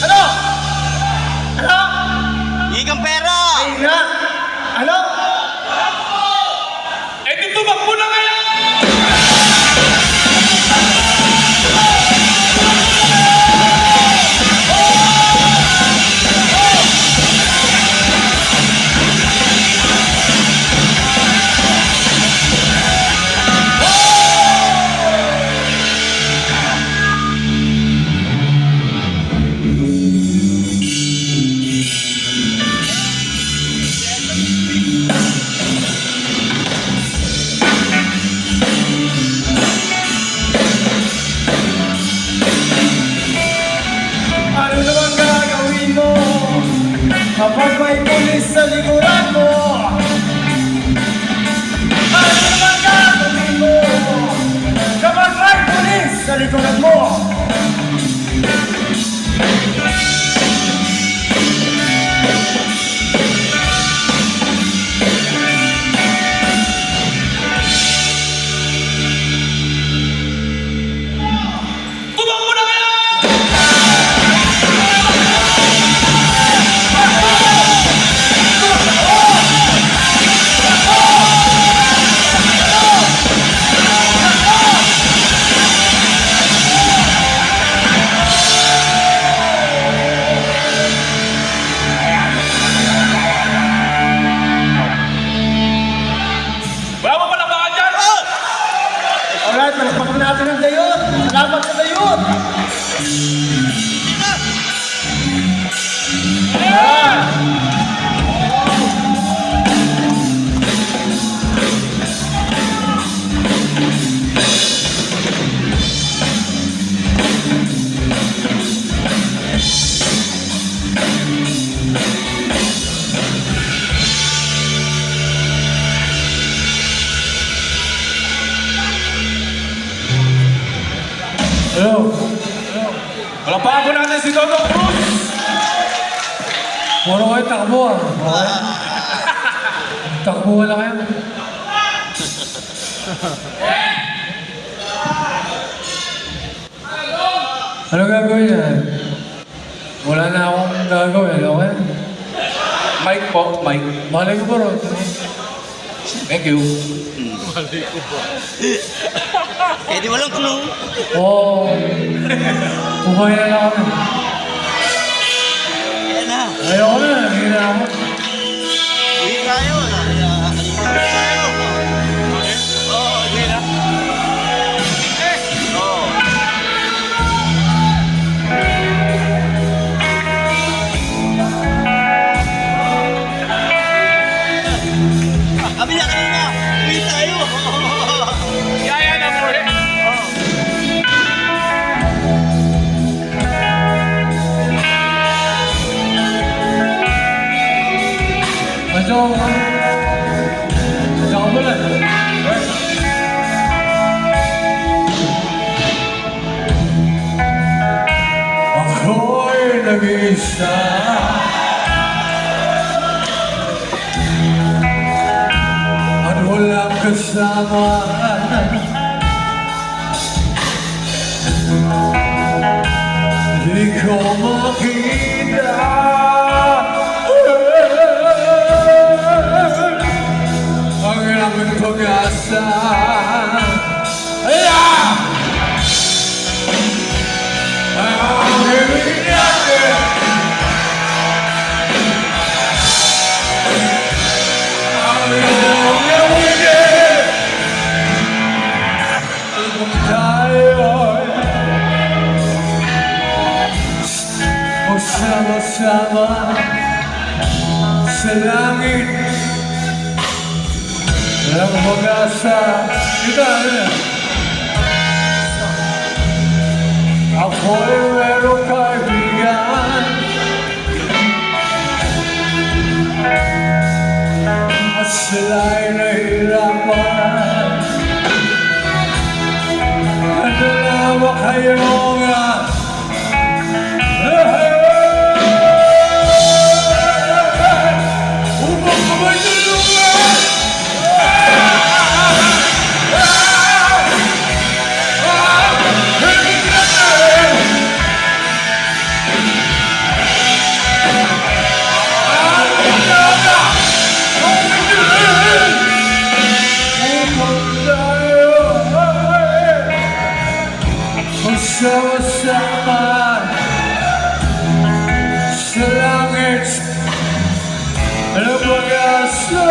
Ano? Ano? Igang pera! Ay nga! Ano? Eh di tumakbo na kayo! Ano naman gagawin mo kapag may pulis sa likuran mo? Ano naman gagawin mo kapag may pulis sa likuran mo? Tumakbo na kayo! Wala mo pala baka dyan! Alright, malakpakan natin ang dayon. Salamat sa dayon. Hello. Palakpakan po natin si Dodo Cruz! Puro kayo takbo ah. Okay? Takbo wala kayo. Ano gagawin yan? Wala na akong gagawin, okay? Mike po, Mike. Malay ko pa ron. Thank you. Eh di walang clue. Oo. Kukuha na lang kami. Ayan na. Ayoko na, hindi na ako. Uwi tayo. Tayo. Oo, okay na. Oo. Kami na kanina. Uwi tayo. Yaya na po eh. Medyo ako pala. Ako'y nag-iisa. At walang kasama. Di ko makita. Ang aming pag-asa. Ayan! Ang ibig natin. Ang iyong gawin. sama-sama sa langit ng pag-asa. Ito, ako'y merong kaibigan at sila'y nahihirapan. Ano na ba kayo nga? Upang kamay tulungan! Sama-sama sa langit ng pag-asa.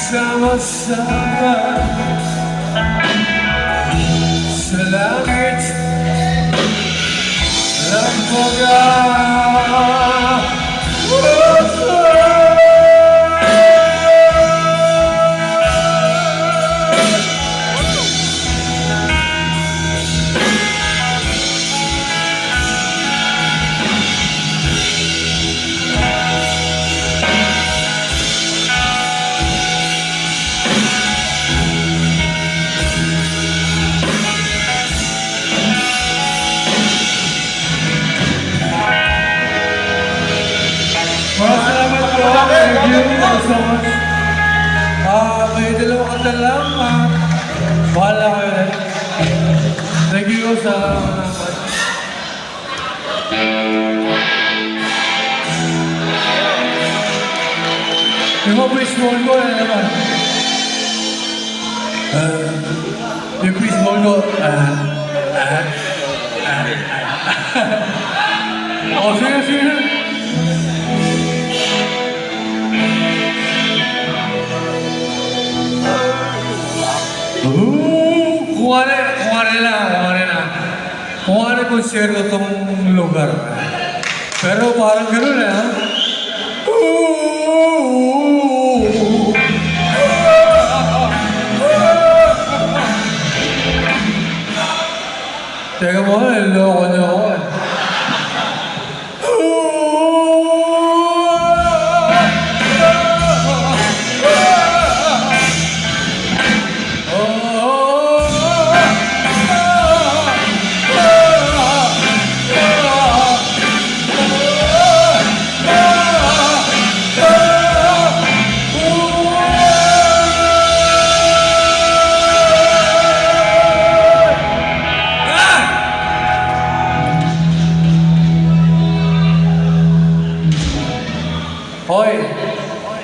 Sama-sama sa langit ng Salamat po. Thank you so much. May dalawang kanta lang. Bahala kayo rin. Thank you sa yung mga baseball ko, ano naman? Yung baseball ko, sige. Kuwari konserto tong lugar. Pero parang gano'n ha? Teka mo, loko niyo ako eh.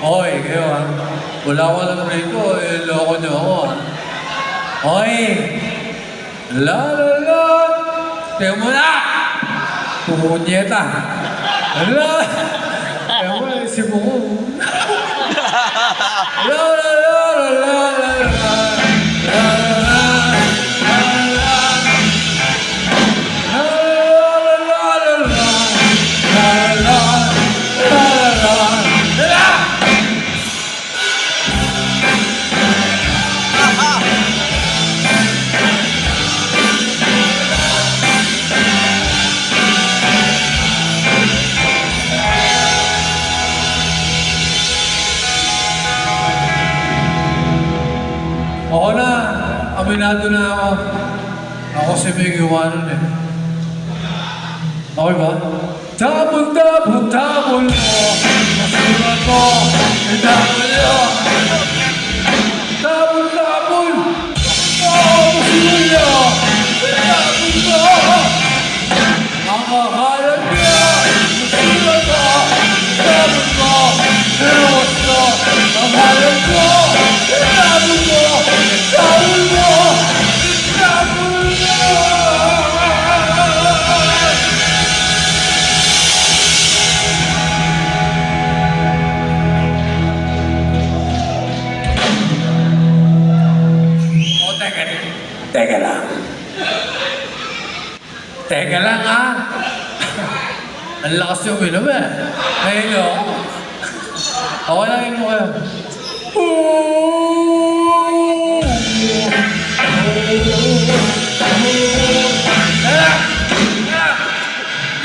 Hoy, kayo ha. Wala ko lang rito, loko niyo ako. Hoy! La! Teka mo na! Pumunyeta! La! Teka mo na, isip mo ko. Ako si Big Iwanan eh. Okay ba? Tapon mo. Masulat mo. Itapon mo. Tapon. Masulat mo. Itapon mo. Ang akalan niya. Masulat mo. Itapon mo. Ewas mo. Ang halan mo. Itapon mo. Itapon mo. Itapon mo. Teka lang ha. Ang lakas yung uminom eh. Ngayon o. Ako lang yun mo kayo.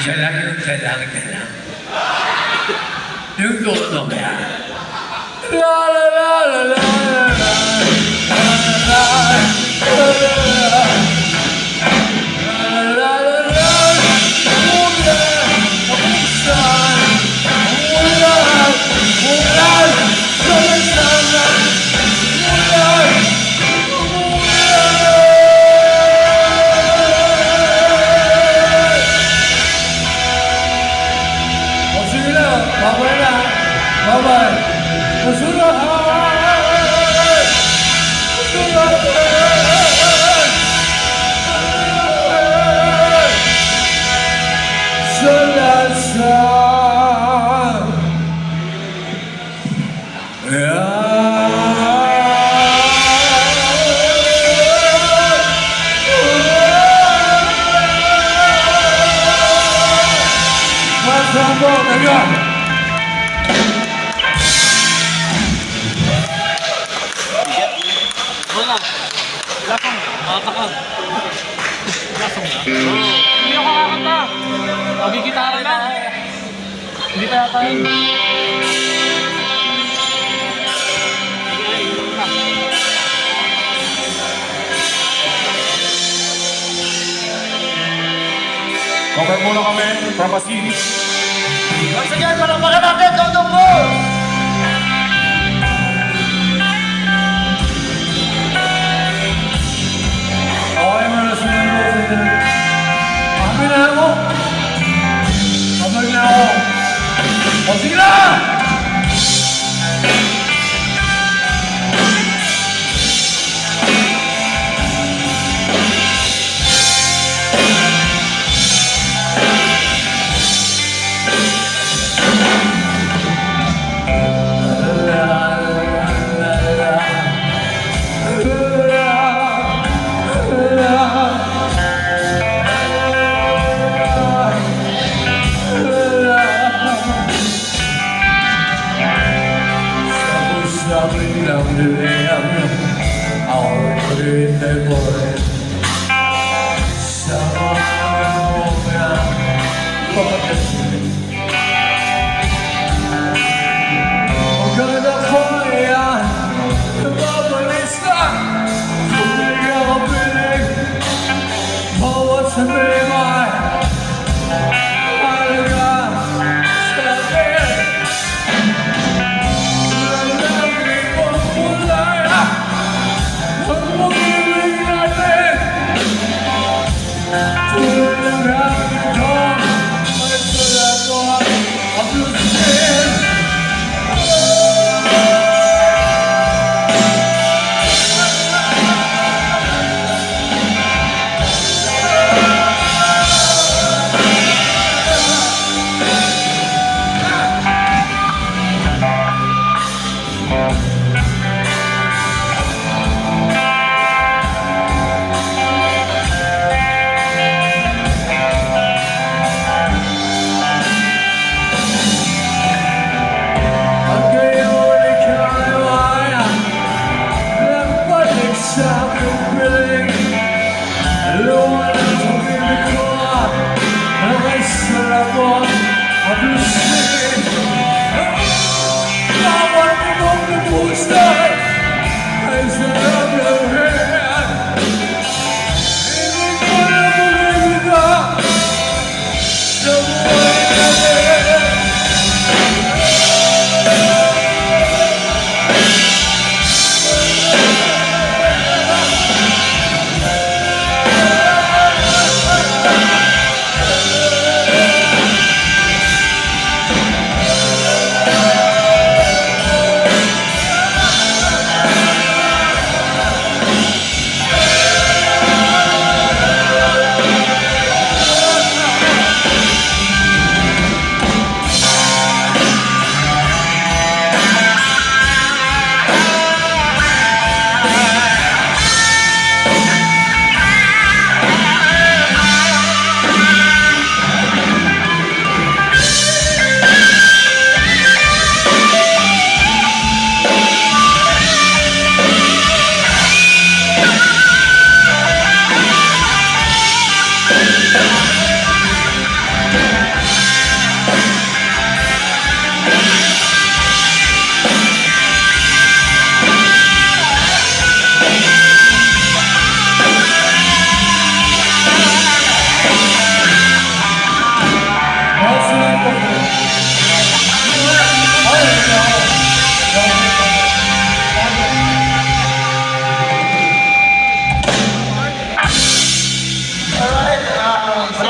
Siya lang. Yung tono kaya. La la la la la Hindi ako kakanta. Magigitara lang. Hindi pa yata yun. Okay muna kami, from Pasini. Once again, palakpakan natin, Dodong Boss! Okay mo na sumunod sa inyo. Happy na ako. Kapag na ako. O sige na!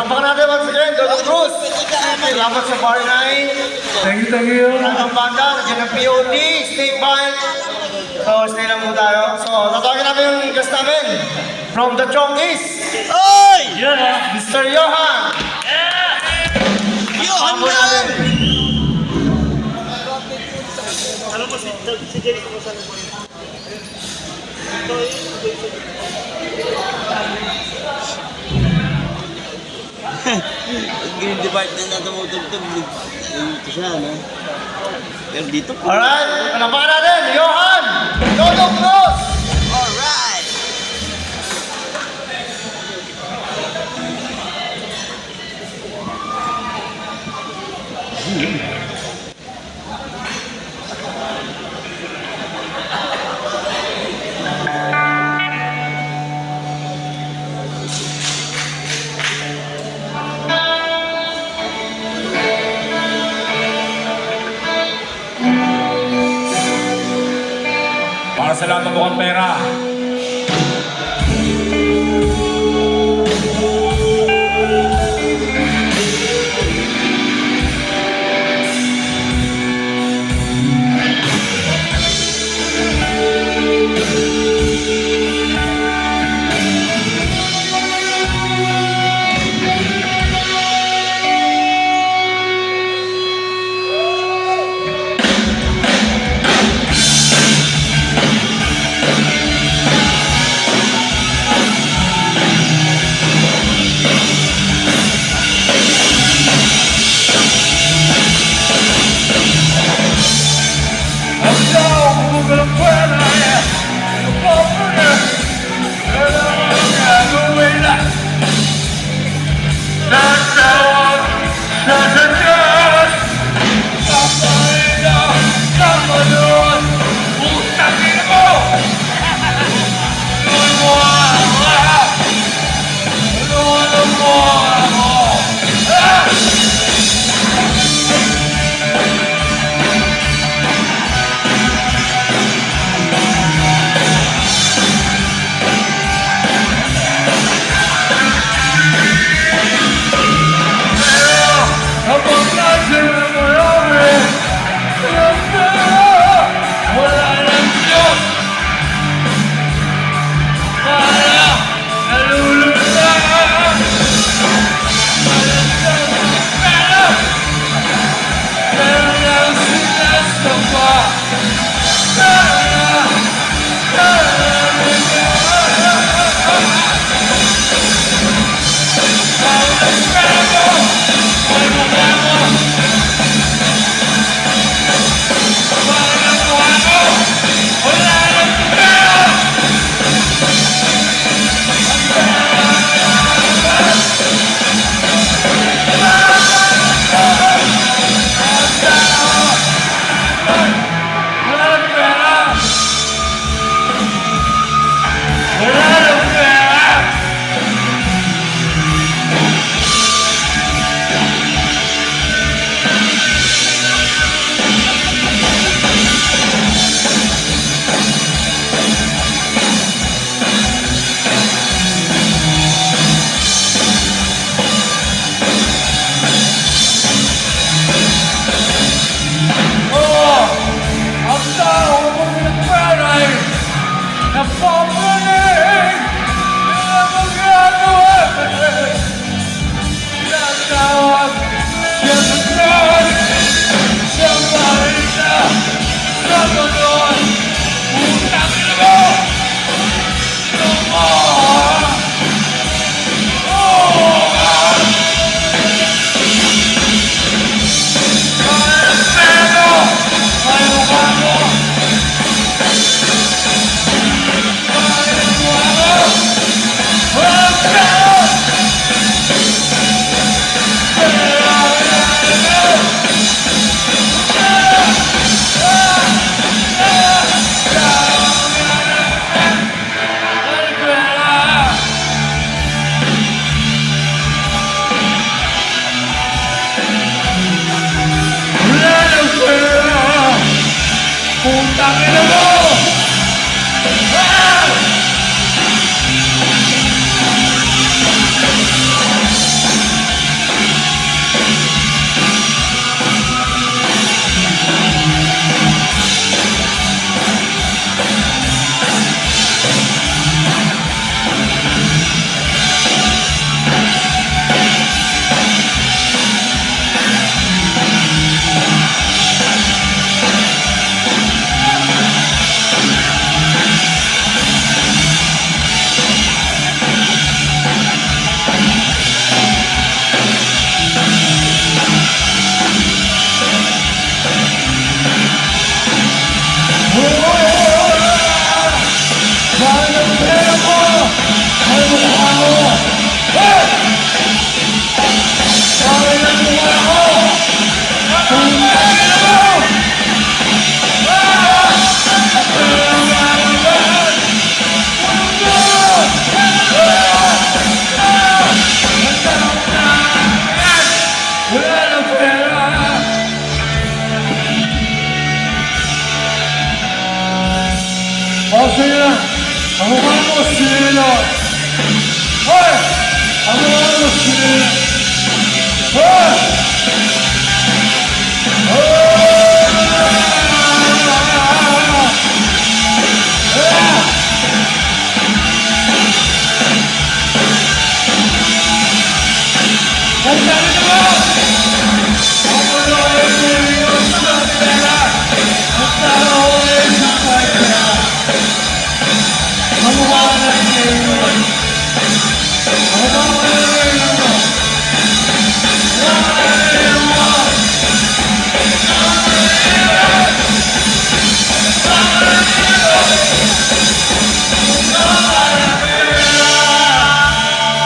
Palakpakan natin once again, Dodong Cruz. Salamat sa Bar 9. Thank you. Ang banda, nandiyan ang POD, State Band. So, stay lang po tayo. So, tatawagin natin yung guest namin. From the Chongis. Oy! Mr. Johan. Johan Ako natin. Green department na tumutugtog. Dito siya, no? Pero dito po. Alright, palakpakan natin, Johan. Dodong Cruz. Alright! Para sa lahat ng mukhang pera.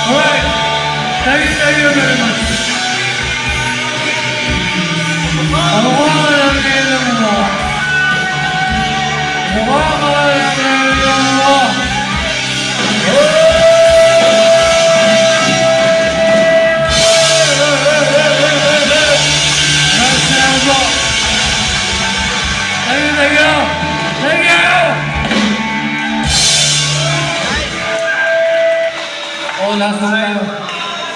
Alright, thank you very much. Ang mukha ka lang ngayon mo. Mukha ka lang ngayon mo. Thank you. Thank you. Oh, last na tayo.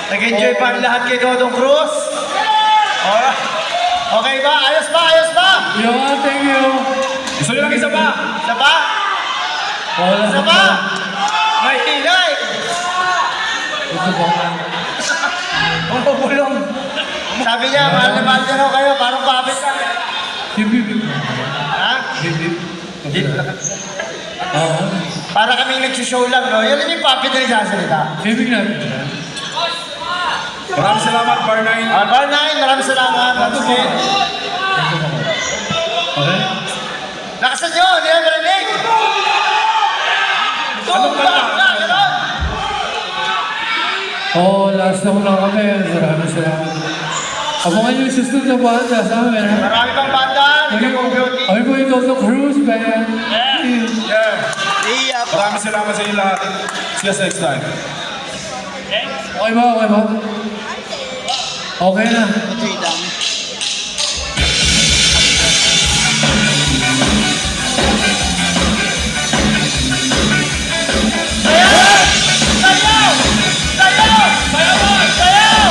Nag-enjoy pa ang lahat kay Dodong Cruz? Alright. Okay ba? Ayos ba? Ayos ba? Yo, thank you. Gusto nyo lang isa pa? Isa ba? Oh, last Isa na ba? tayo. May hinay! Ito po. Bumubulong. Sabi niya, mahal na mahal niya raw kayo, parang puppet lang. Bibib. Ha? Bibib. Hindi. Oo. Para kaming nagsushow lang, no? Yan yung puppet na nagsasalita. Bibig natin. Maraming salamat, Bar 9. Bar 9, maraming salamat. Once again. Okay? Lakasan nyo, hindi na marinig. Anong kanta? Ganon. Oh, last na muna kami. Maraming salamat. Abangan nyo yung susunod na banda sa amin, ha? Marami pang banda. Hindi mo beauty. Ay po ito sa cruise band. Yeah. Maraming salamat sa inyo lahat. See us next time. Okay ba? Okay ba? Okay na. Sayaw! Sayaw! Sayaw!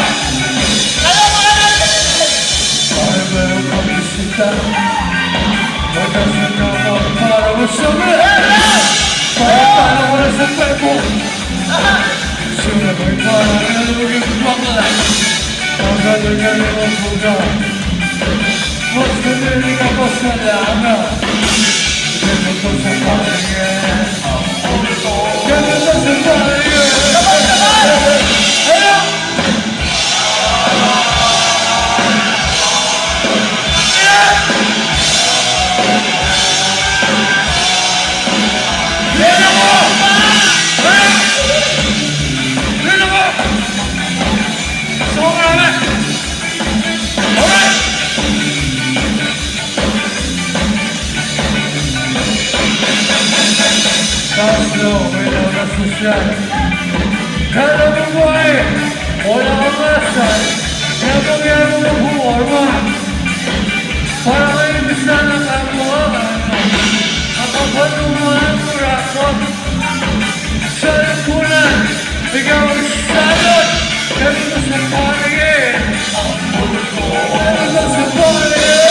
Sayaw mga natin! Ay, meron kami sita. Magkasin na ako para masabi. Para ko na sa pepo. Sila may parang nalugin bakla. Ang galing-galing ang buga. Mas kanilig ako sa lana. Ganito sa pangingin. Ganito sa pangingin. Ayaw! Kaslo, may nakasasyan. Kada buhay, wala kang asal. Kaya pangyari ng buwarma. Para kayo bisa na kamuhaan. Makapanuman mo rakot. Sa lipunan, ikaw ang salot. Ganito sa paningin. Ganito sa paningin.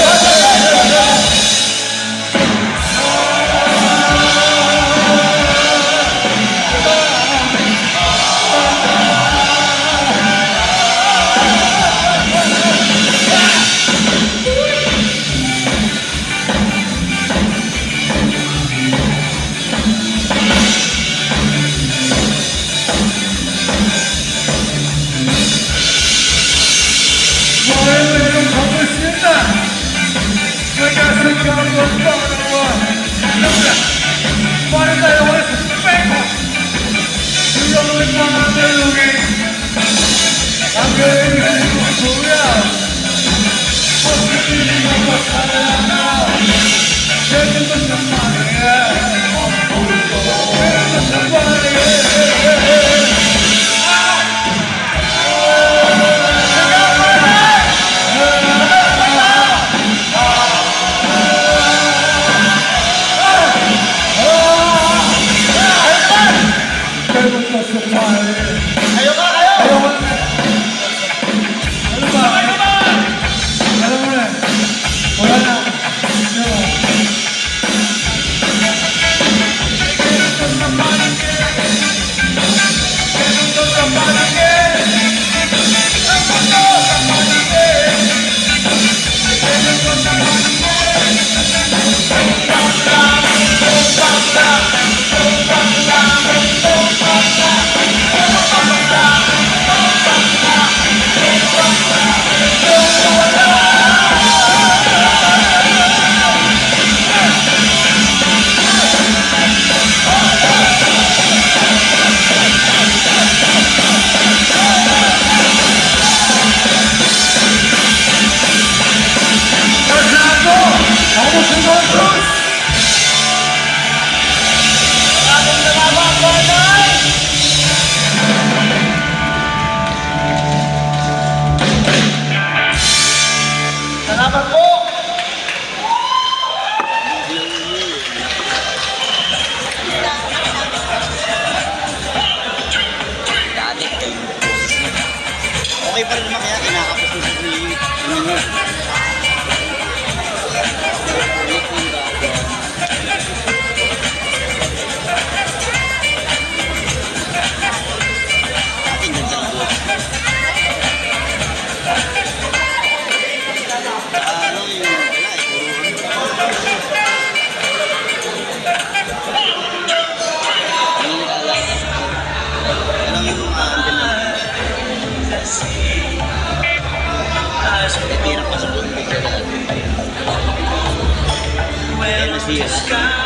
Ayaw okay pa rin naman kaya kinakapos ko sa ano nyo. Ating ganda ng buhok. Ano yung wala eh, puro ano. Well,